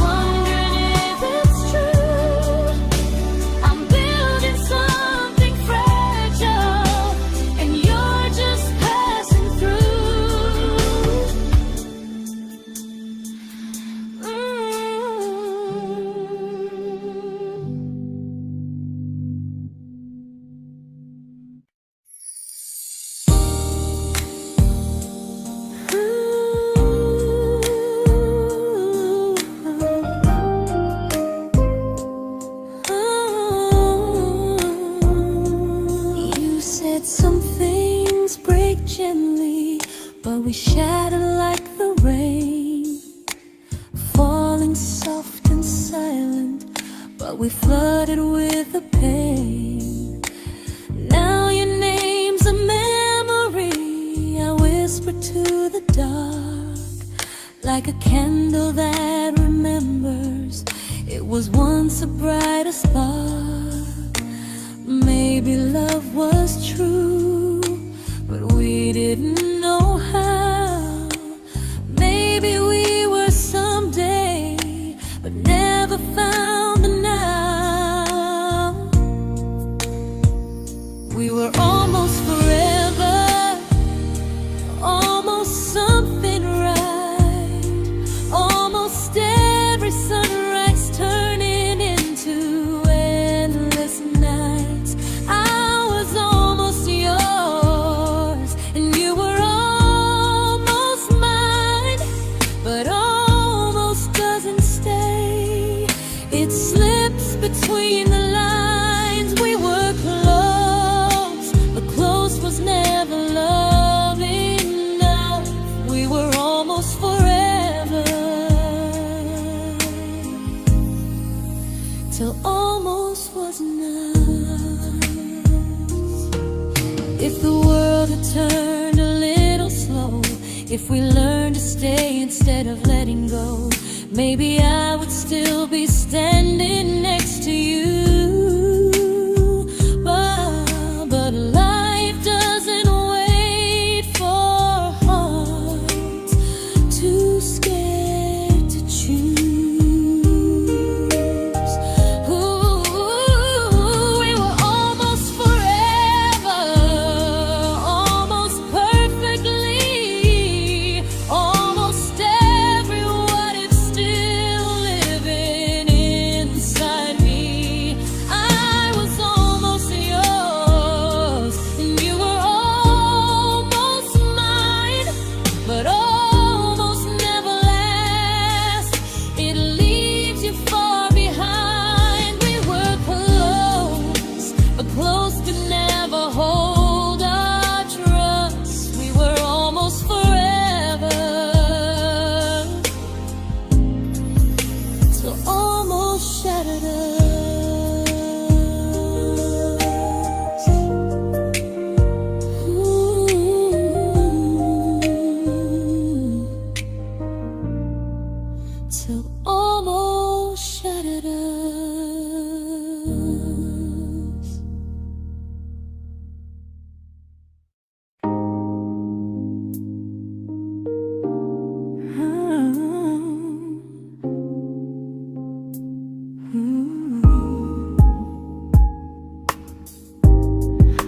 wondering if it's true. I'm building something fragile, and you're just passing through. You said some things break gently, but we shatter like the rain, falling soft and silent, but we flooded with the pain. Now your name's a memory I whisper to the dark, like a candle that remembers it was once a brighter spark. Maybe love was true, but we didn't know how. Maybe we were someday, but never found the now. We were almost forever, almost something right, almost every sunrise turning into endless nights. I was almost yours, and you were almost mine, but almost doesn't stay. It slips between the lines. We were close, but close was never love enough. We were almost forever, till almost was enough. If the world had turned a little slow, if we learned to stay instead of letting go, maybe I would still be standing next to you. But life doesn't wait.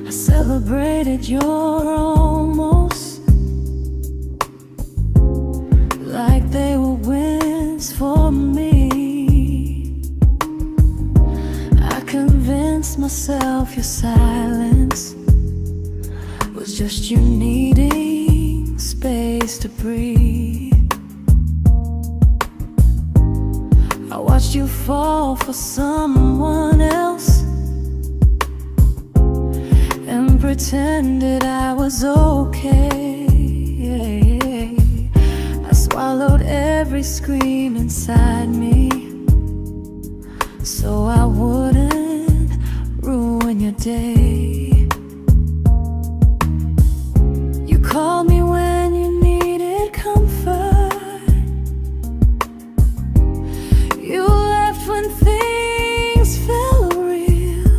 I celebrated your almost like they were wins for me. I convinced myself your silence was just you needing space to breathe. I watched you fall for someone else and pretended I was okay. I swallowed every scream inside me so I wouldn't ruin your day. You called me when you needed comfort. You left when things felt real.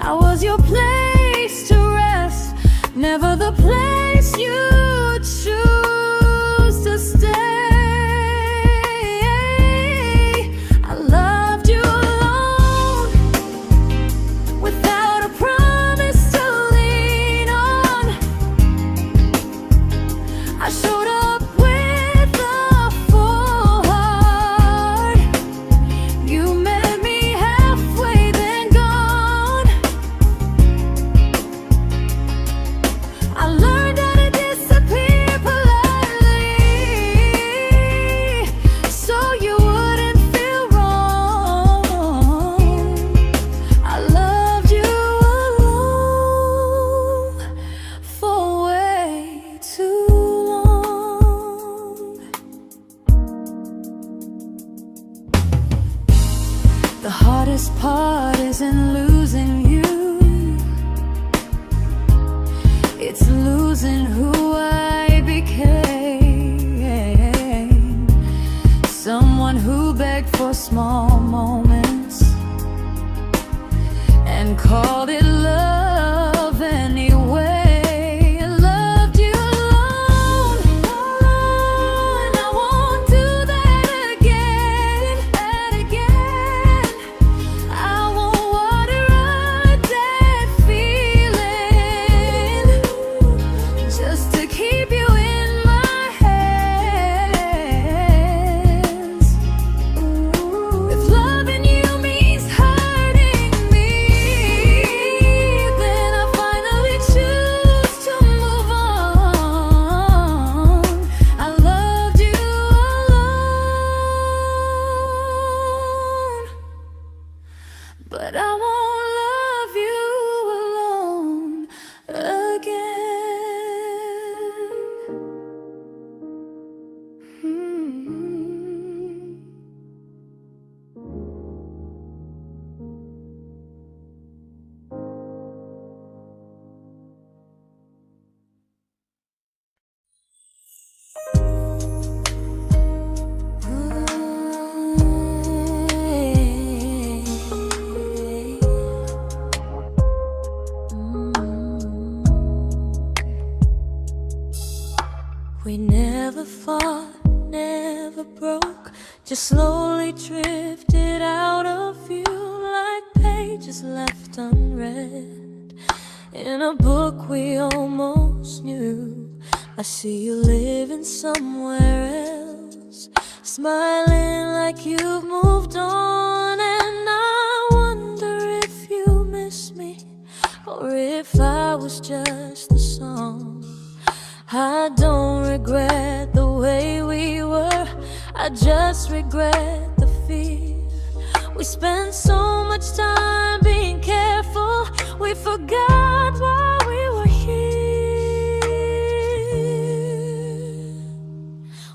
I was your place to rest, never the place you choose to stay. I loved you alone, without a promise to lean on. I showed up with a full heart. You met me halfway, then gone. I learned how to disappear politely, so you wouldn't feel wrong. I loved you alone for way too long. The hardest part isn't losing you, it's losing who I became. Someone who begged for small moments and called it love anyway. I loved you alone, and I won't do that again, I won't water a dead feeling just to keep you in my hands. If loving you means hurting me, then I finally choose to move on. I loved you alone, but I won't love you alone again. We never fought, never broke, just slowly drifted out of view like pages left unread in a book we almost knew. I see you living somewhere else, smiling like you've moved on, and I wonder if you miss me or if I was just the song. I don't regret the way we were, I just regret the fear. We spent so much time being careful, we forgot why we were here.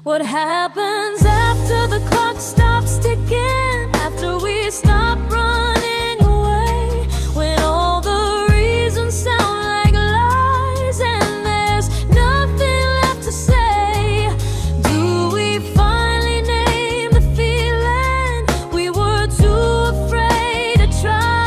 What happens after the clock stops ticking, after we stop running away, when all the reasons sound like lies and there's nothing left to say? Do we finally name the feeling we were too afraid to try?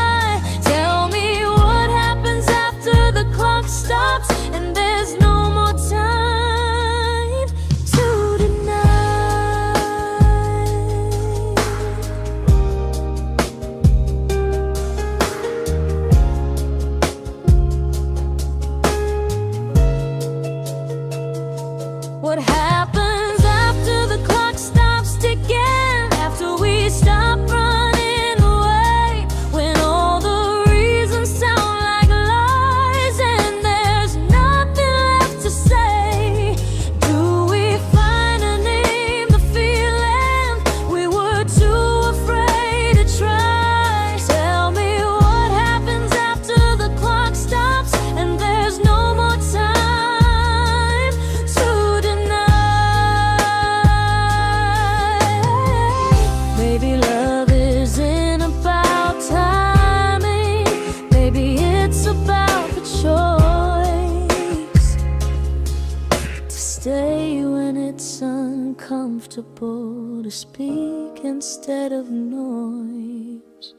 comfortable to speak instead of noise.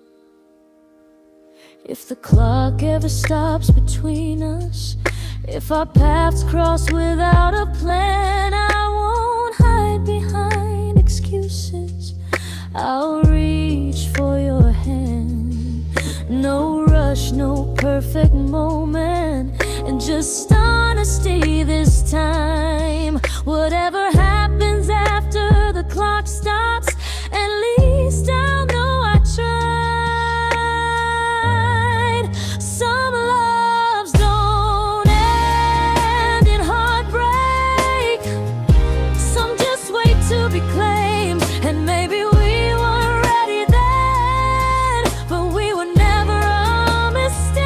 If the clock ever stops between us, if our paths cross without a plan, I won't hide behind excuses. I'll reach for your hand. No rush, no perfect moment, and just honesty this time. Whatever happens after the clock stops, at least I'll know I tried. Some loves don't end in heartbreak, some just wait to be claimed. And maybe we weren't ready then, but we were never a mistake.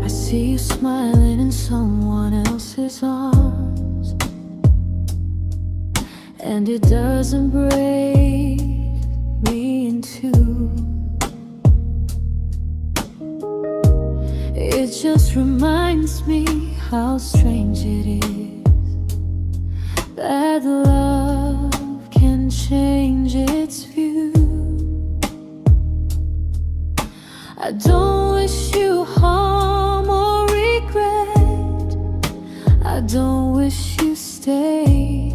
I see you smiling in someone else's arms, and it doesn't break me in two. It just reminds me how strange it is that love can change its view. I don't wish you harm or regret, I don't wish you stay.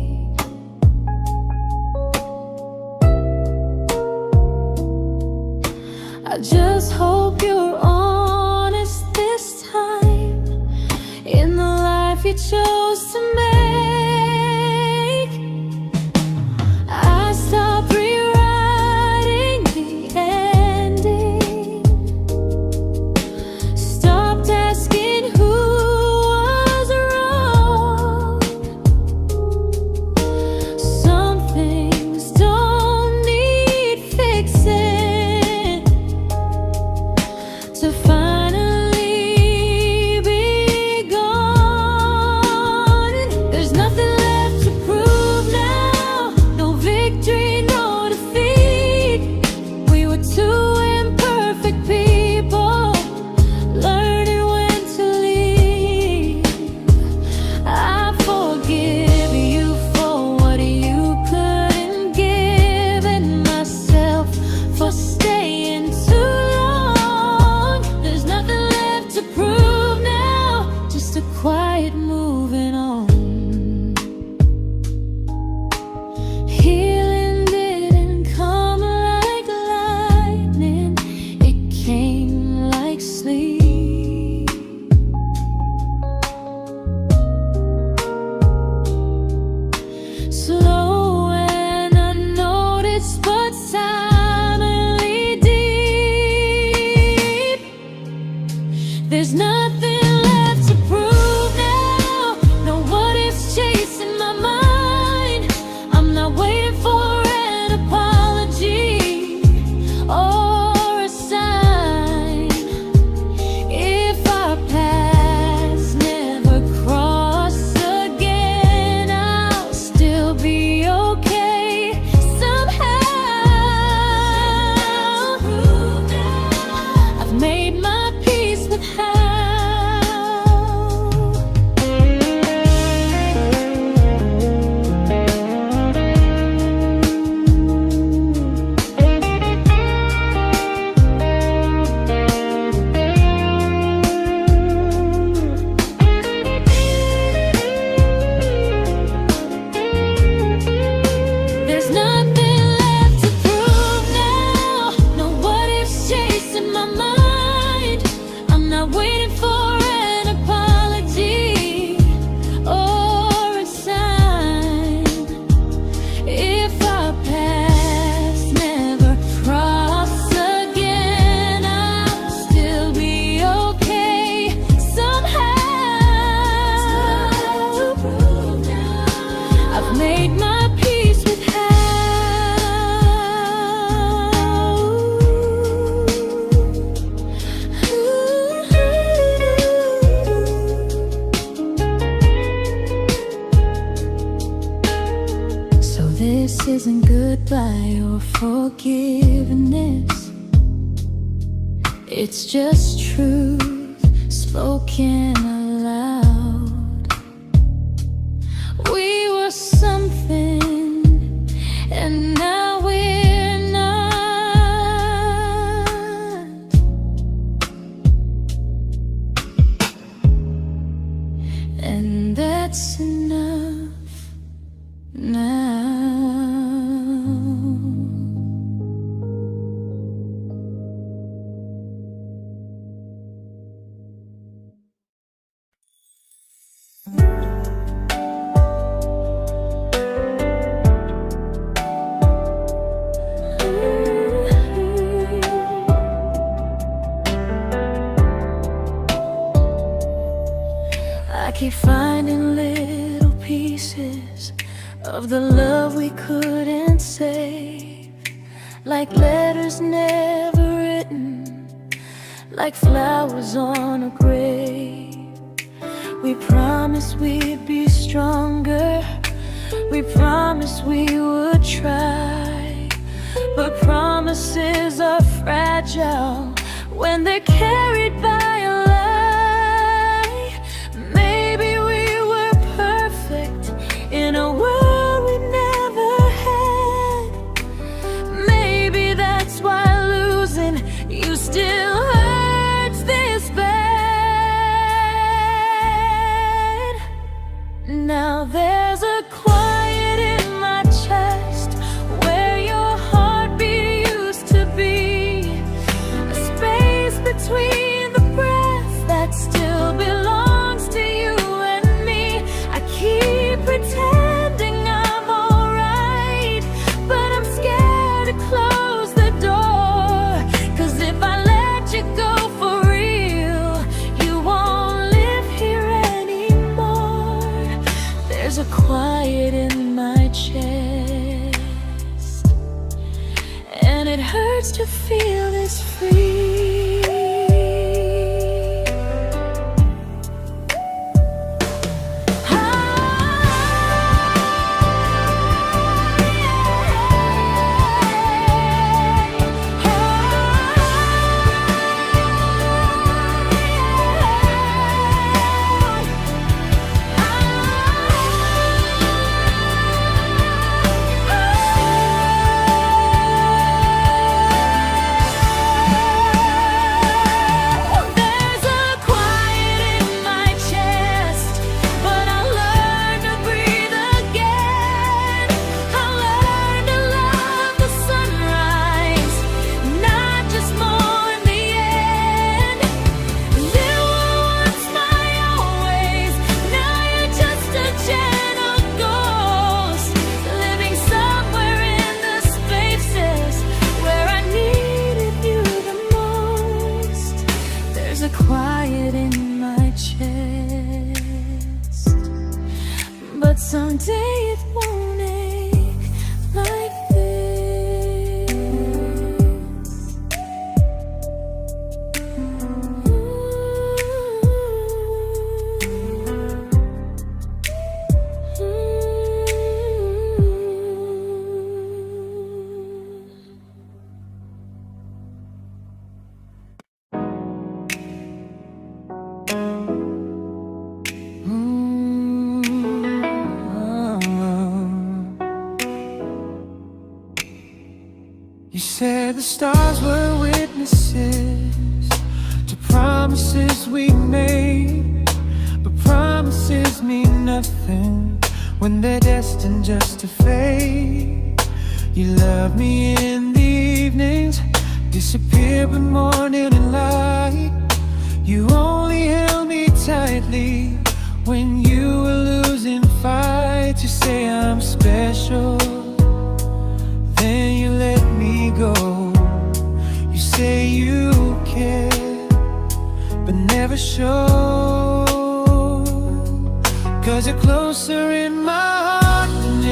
I just hope you're honest this time in the life you chose to make. I stopped rewriting the ending, stopped asking who was wrong. Some things don't need fixing to finally be gone. There's nothing left to prove now, no victory, no defeat. We were two imperfect people, learning when to leave. I forgive you for what you couldn't give, and myself for staying too long. There's nothing left to prove now, just a quiet moving on. Healing didn't come like lightning, it came like sleep. Slow and unnoticed, but silently deep. There's nothing left to prove now, no what ifs chasing my mind. I'm not waiting for an apology or a sign. If our paths never cross again, I'll still be made my peace with hell. So this isn't goodbye or forgiveness, it's just truth spoken aloud. We were something, and now we're not. And that's enough now. I keep finding little pieces of the love we couldn't save, like letters never written, like flowers on a grave. We promised we'd be stronger, we promised we would try, but promises are fragile when they're carried by a lie. Maybe we were perfect in a world we never had. Maybe that's why losing you still hurts this bad. Now there's a quiet in my chest where your heartbeat used to be, a space between the breaths that still belongs to you and me. I keep pretending I'm alright, but I'm scared to close the door, 'cause if I let you go for real, you won't live here anymore. There's a quiet in my chest, and it hurts to feel this free. Quiet in my chest, but someday it won't ache like this. You said the stars were witnesses to promises we made, but promises mean nothing when they're destined just to fade. You love me in the evenings, disappear when morning and light. You only held me tightly when you were losing fights. You say I'm special, then you let me go. You say you care, but never show, 'cause you're closer in my heart than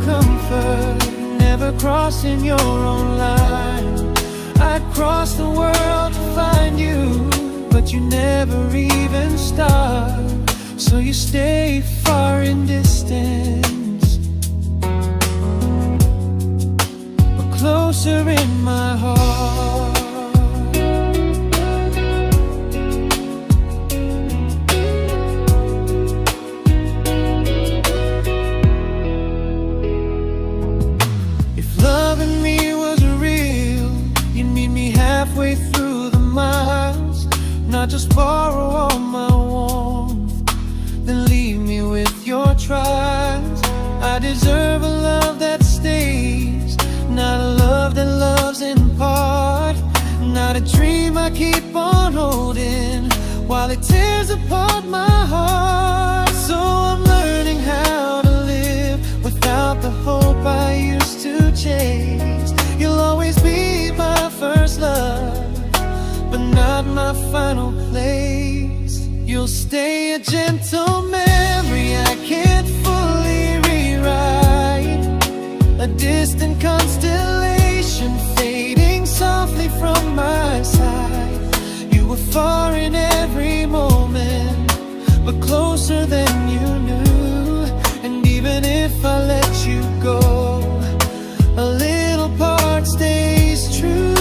comfort, never crossing your own line. I'd cross the world to find you, but you never even start. So you stay far in distance, but closer in my heart. Halfway through the miles, not just borrow all my warmth, then leave me with your trials. I deserve a love that stays, not a love that loves in part, not a dream I keep on holding while it tears apart my heart. So I'm learning how to live without the hope I used to chase. You'll always be my first love, but not my final place. You'll stay a gentle memory I can't fully rewrite, a distant constellation fading softly from my side. You were far in every moment, but closer than you knew. And even if I let you go, a little part stays true.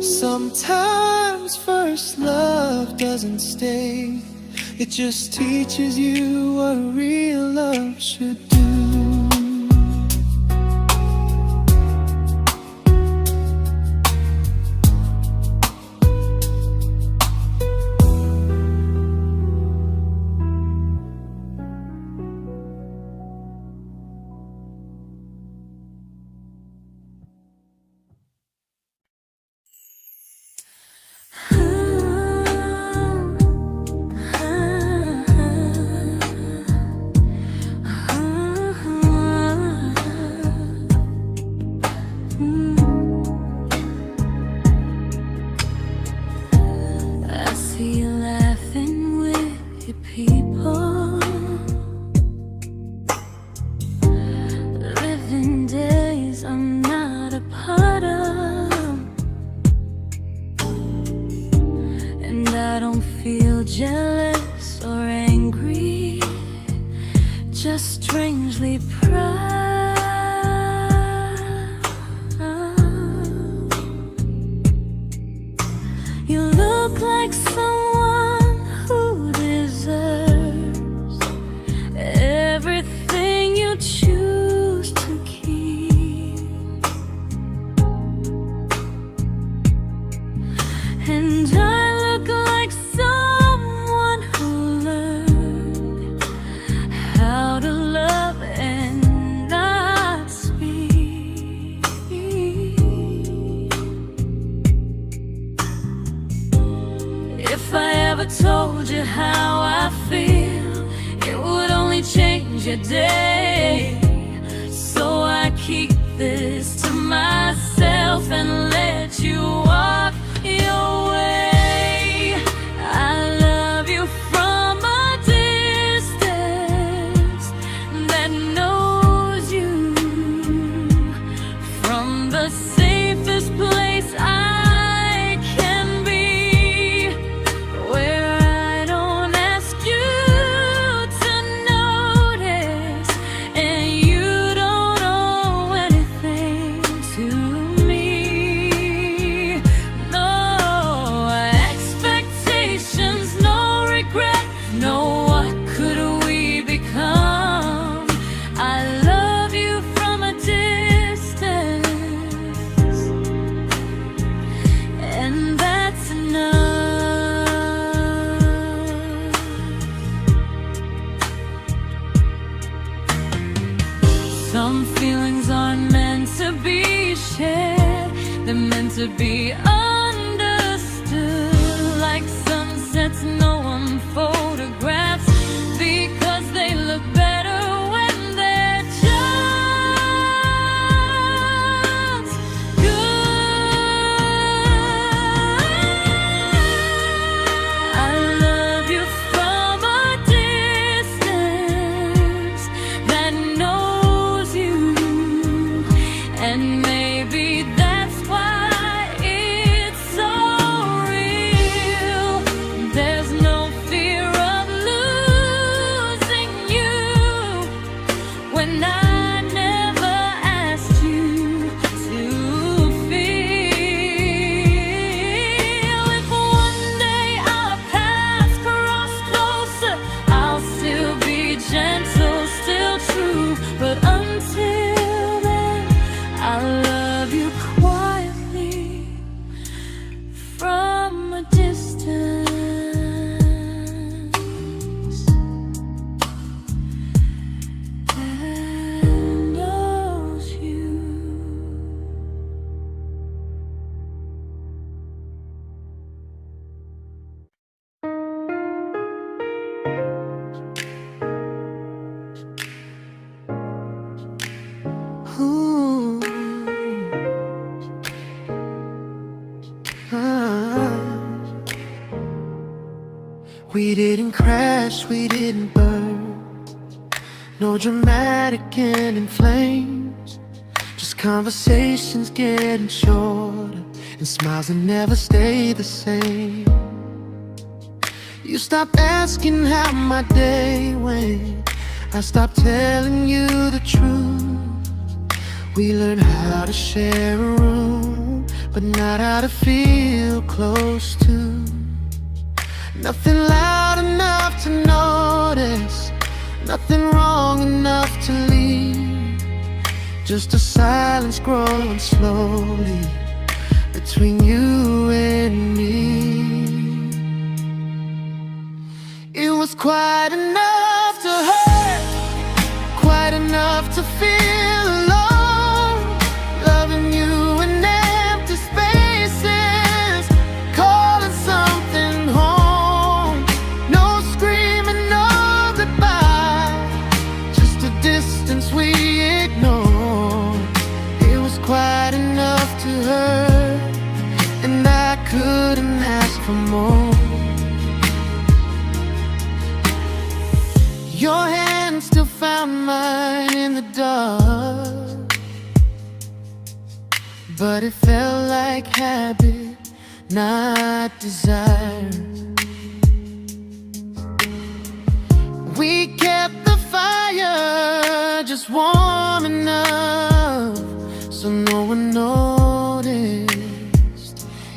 Sometimes first love doesn't stay, it just teaches you what real love should do. Jealous or angry, just strangely proud. You look like someone who deserves everything you choose to keep, and I look like someone who learned how to love and not speak. If I ever told you how I feel, it would only change your day. So I keep this to myself and let you walk your way. I love you from a distance that knows you, from the safest place I can be, where I don't ask you to notice and you don't owe anything to me. No expectations, no regret, no what could we become. I love you from a distance, and that's enough. Some feelings aren't meant to be shared, they're meant to be understood, like sunsets no one photographs, because they look better when they're just good. I love you from a distance We didn't crash, we didn't burn. No dramatic end in flames. Just conversations getting shorter, and smiles that never stay the same. You stopped asking how my day went. I stopped telling you the truth. We learned how to share a room, but not how to feel close to. Nothing loud enough to notice, nothing wrong enough to leave. Just a silence growing slowly between you and me. It was quite enough to hurt, quite enough to feel alone. Loving you in empty spaces, calling something home. No screaming, no goodbye, just a distance we ignored. It was quite enough to hurt, and I couldn't ask for more. Your hand still found mine in the dark, but it felt like habit, not desire. We kept the fire just warm enough so no one noticed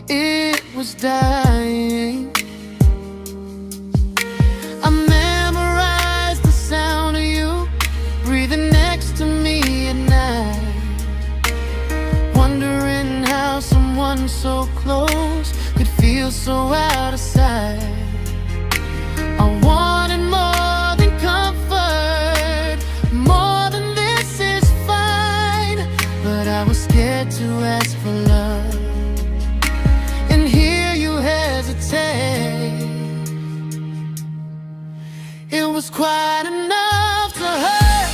it was dying. I memorized the sound of you breathing next to me at night, wondering how someone so close could feel so out of sight. I wanted more than comfort, more than this is fine, but I was scared to ask for love and hear you hesitate. It was quite enough to hurt,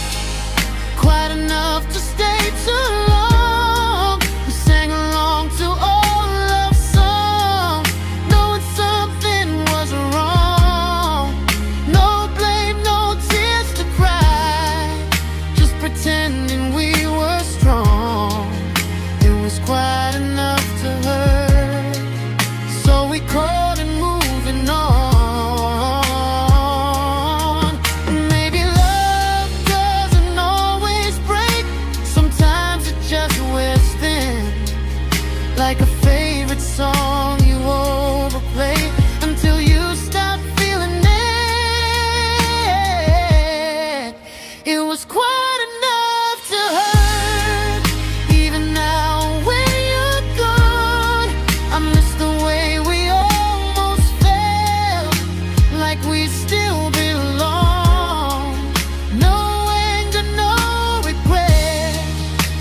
quite enough to stay too long. We sang along to old love songs, knowing something was wrong. No blame, no tears to cry, just pretending we were strong. It was quite enough to hurt, so we called and moving on. Like a favorite song you overplay until you stop feeling it. It was quite enough to hurt. Even now when you're gone, I miss the way we almost felt, like we still belong. No anger, no regret,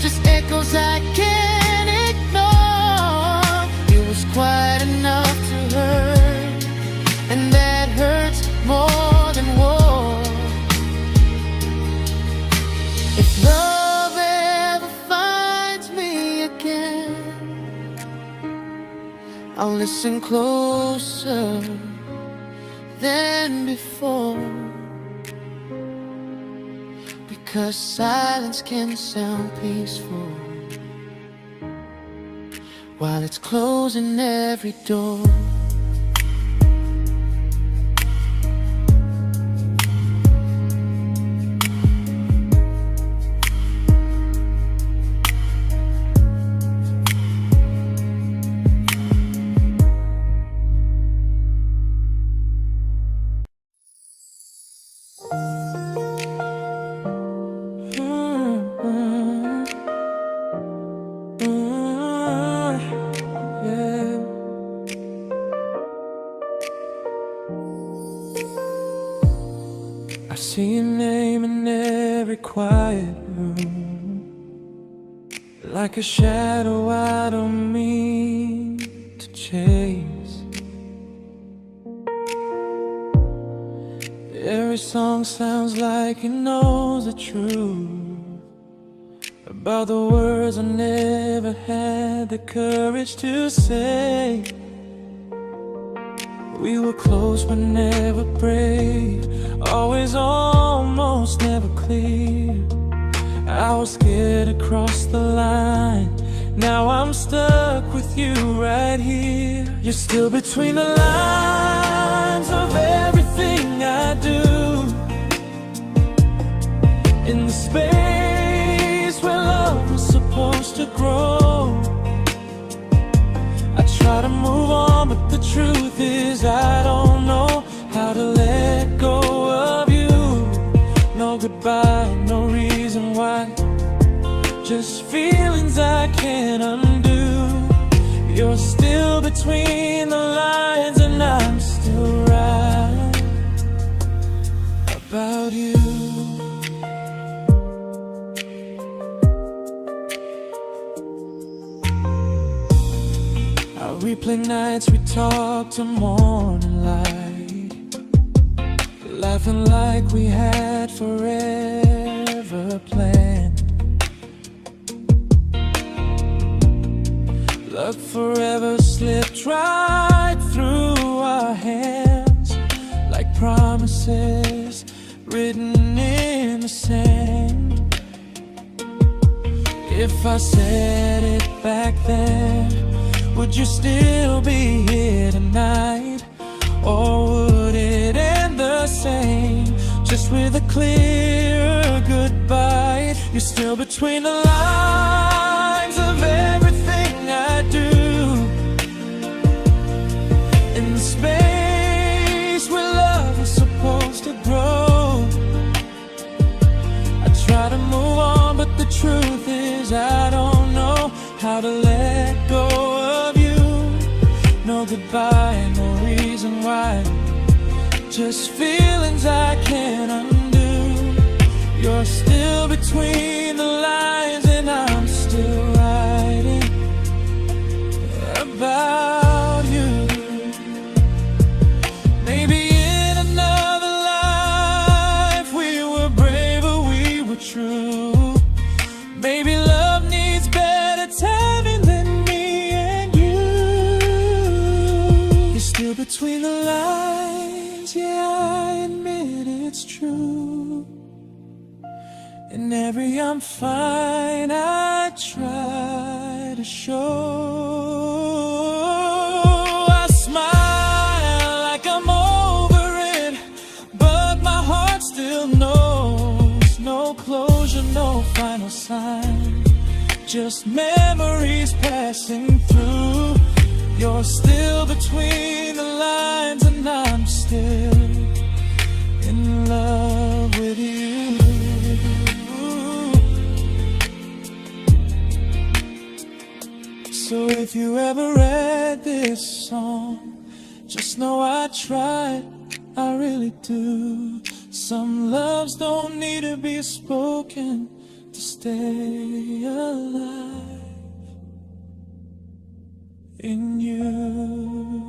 just echoes I can't ignore. It was quite enough to hurt, and that hurts more than war. If love ever finds me again, I'll listen closer than before, because silence can sound peaceful while it's closing every door. I see your name in every quiet room, like a shadow I don't mean to chase. Every song sounds like it knows the truth about the words I never had the courage to say. We were close but never brave, always almost, never clear. I was scared to cross the line, now I'm stuck with you right here. You're still between the lines of everything I do, in the space where love was supposed to grow. I try to move on, but the truth is I don't know how to let go of you. No goodbye, no reason why, just feelings I can't undo. You're still between the lines and I'm still right about you. I replay nights we talk to morning light, laughing like we had forever planned. Luck forever slipped right through our hands, like promises written in the sand. If I said it back then, would you still be here tonight? Or would it end the same, just with a clear goodbye? You're still between the lines of everything I do, in the space where love is supposed to grow. I try to move on, but the truth is I don't know how to let go of you. No goodbye, no reason why, just feelings I can't undo. You're still between the lines and I'm still writing about you. Maybe in another life we were braver, we were true. Maybe love needs better timing than me and you. You're still between the lines, yeah, I admit it's true. In every I'm fine I try to show. I smile like I'm over it, but my heart still knows. No closure, no final sign, just memories passing through. You're still between the lines and I'm still in love with you. So if you ever read this song, just know I tried, I really do. Some loves don't need to be spoken to stay alive in you.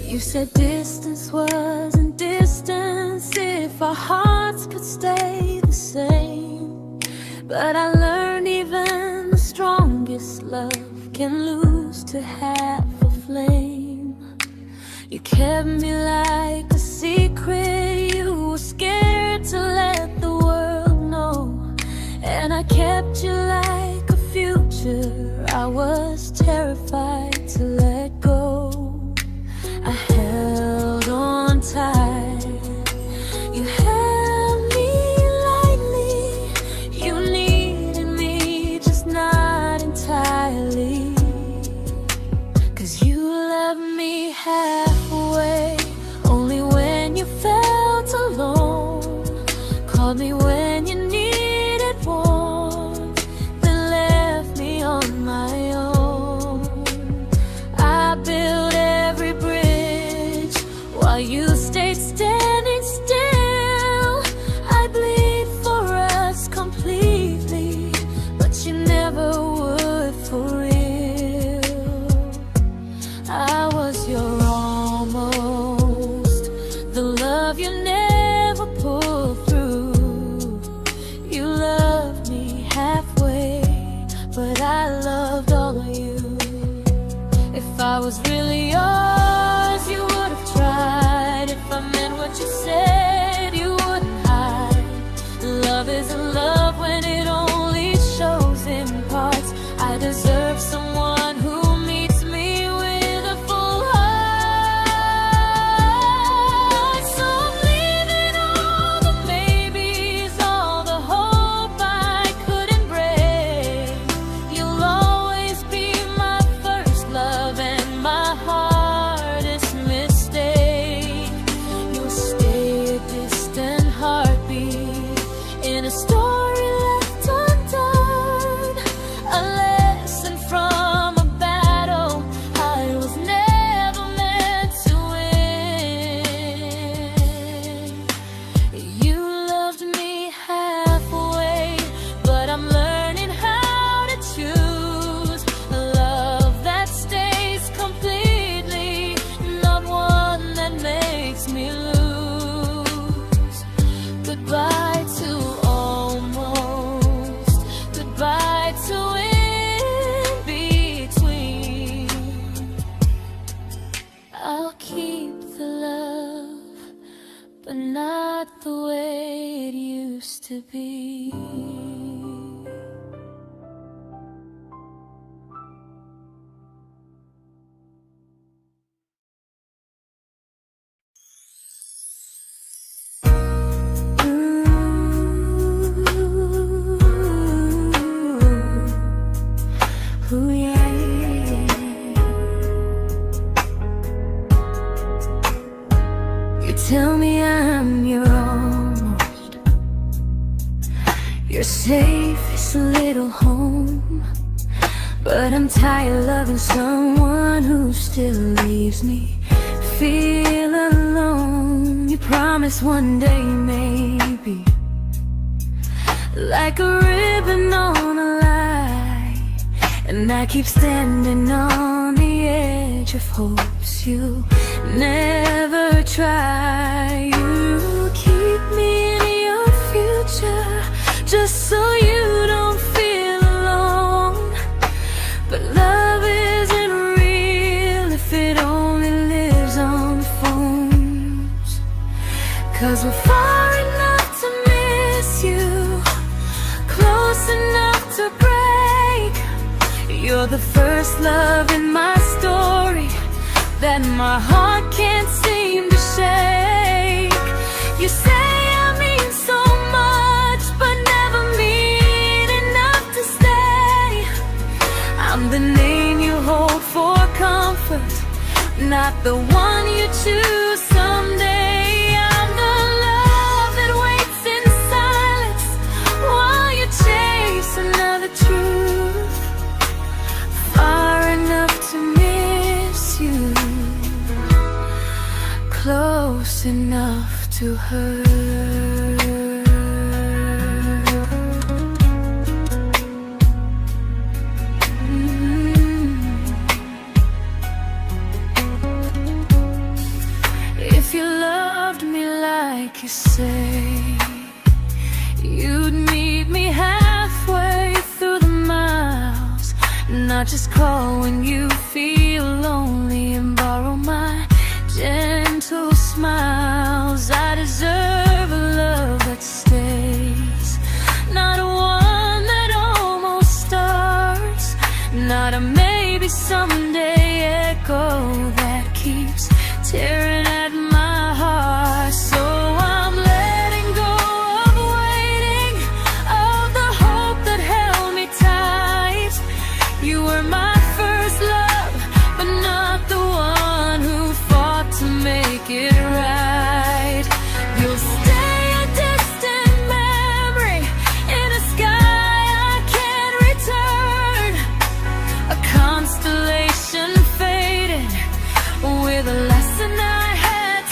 You said distance wasn't distance if our hearts could stay the same. But I learned even the strongest love can lose to half a flame. You kept me like a secret, you were scared to let the world know. And I kept you like a future, I was terrified to let go. I held on tight, you held me lightly. You needed me, just not entirely. 'Cause you left me halfway, only when you felt alone. Called me when you needed warmth, then left me on my own. I you stayed standing still. I bleed for us completely, but you never would for real. I was your almost, the love you never pulled through. You loved me halfway, but I loved all of you. If I was really yours, you would have tried. If I meant what you said, you wouldn't hide. Love isn't love when it only shows in parts. I deserve someone who meets me with a full heart. So I'm leaving all the maybes, all the hope I couldn't break. You'll always be my first love and my hardest mistake. You'll stay a distant heartbeat in a story left undone, a lesson from a battle I was never meant to win. You loved me halfway, but I'm learning how to choose a love that stays completely, not one that makes me lose. Goodbye to almost, goodbye to in between. I'll keep the love, but not the way it used to be. Ooh, yeah, yeah. You tell me I'm your almost, your safest little home, but I'm tired loving someone who still leaves me feel alone. You promise one day maybe, like a ribbon on a line, and I keep standing on the edge of hopes you never try. You keep me in your future just so you don't feel alone. But love isn't real if it only lives on the phones. 'Cause we're far enough to miss you, close enough to break. You're the first love in my story that my heart can't seem to shake. You say I mean so much, but never mean enough to stay. I'm the name you hold for comfort, not the one you choose someday. I'm the love that waits in silence while you chase another truth. Far enough to miss you, close enough to hurt. If you loved me like you say, you'd meet me halfway through the miles, not just call when you feel lonely and borrow my gentle smiles. I deserve a love that stays, not one that almost starts, not a maybe someday echo that keeps tearing at my heart. So I'm letting go of waiting, of the hope that held me tight. You were my first love, but not the one who fought to make it right. You'll stay a distant memory in a sky I can't return, a constellation faded with a lesson I had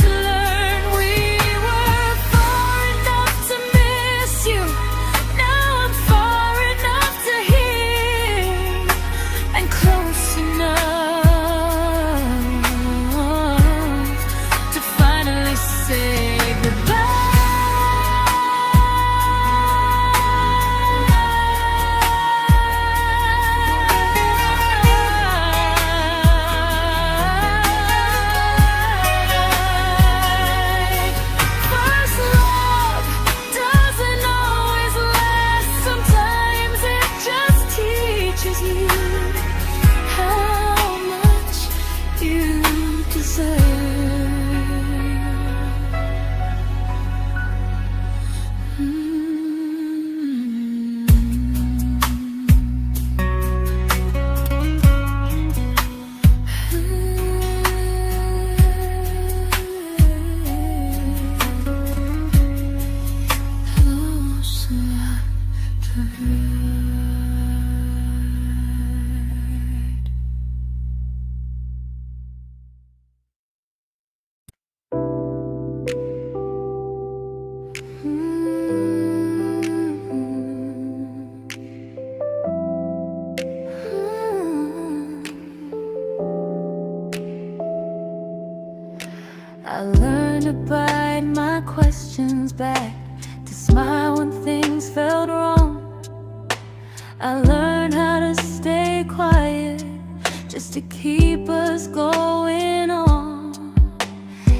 I learned to bite my questions back, to smile when things felt wrong. I learned how to stay quiet, just to keep us going on.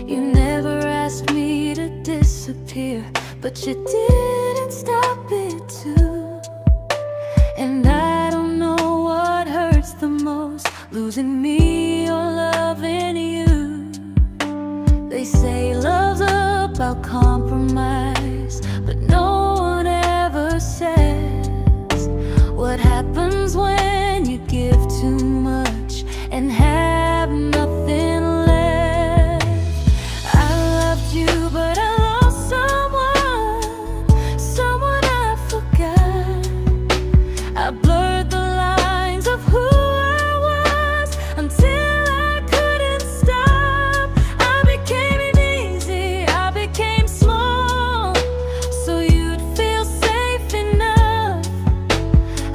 You never asked me to disappear, but you didn't stop it too. And I don't know what hurts the most, losing me or loving you. They say love's about compromise, but no one ever says what happens when you give too much and have nothing left. I loved you, but I lost someone I forgot. I blurred the lines of who I was until I couldn't stop. I became easy, I became small, so you'd feel safe enough.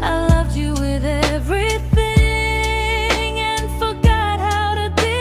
I loved you with everything and forgot how to be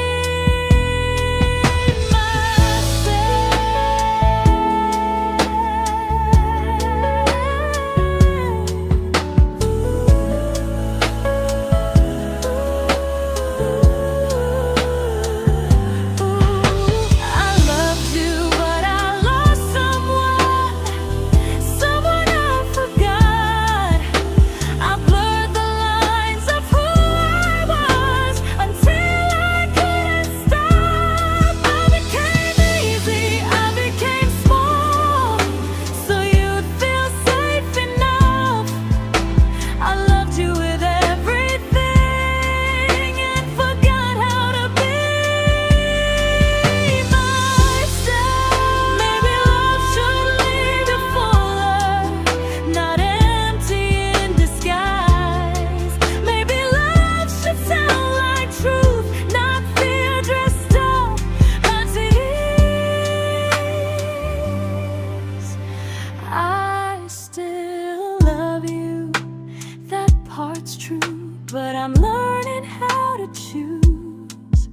but I'm learning how to choose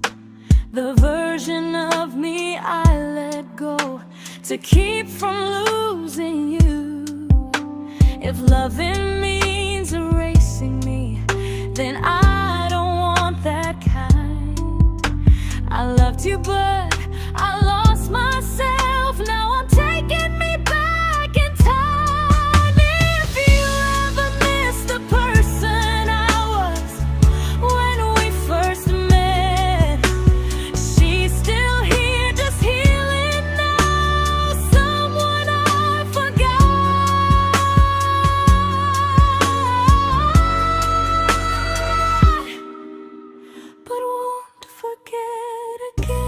the version of me I let go to keep from losing you. If loving means erasing me, then I don't want that kind. I loved you, but I lost myself. Now I'm taking me back in time. If you ever miss the person I was when we first met, she's still here, just healing now. Someone I forgot, but won't forget again.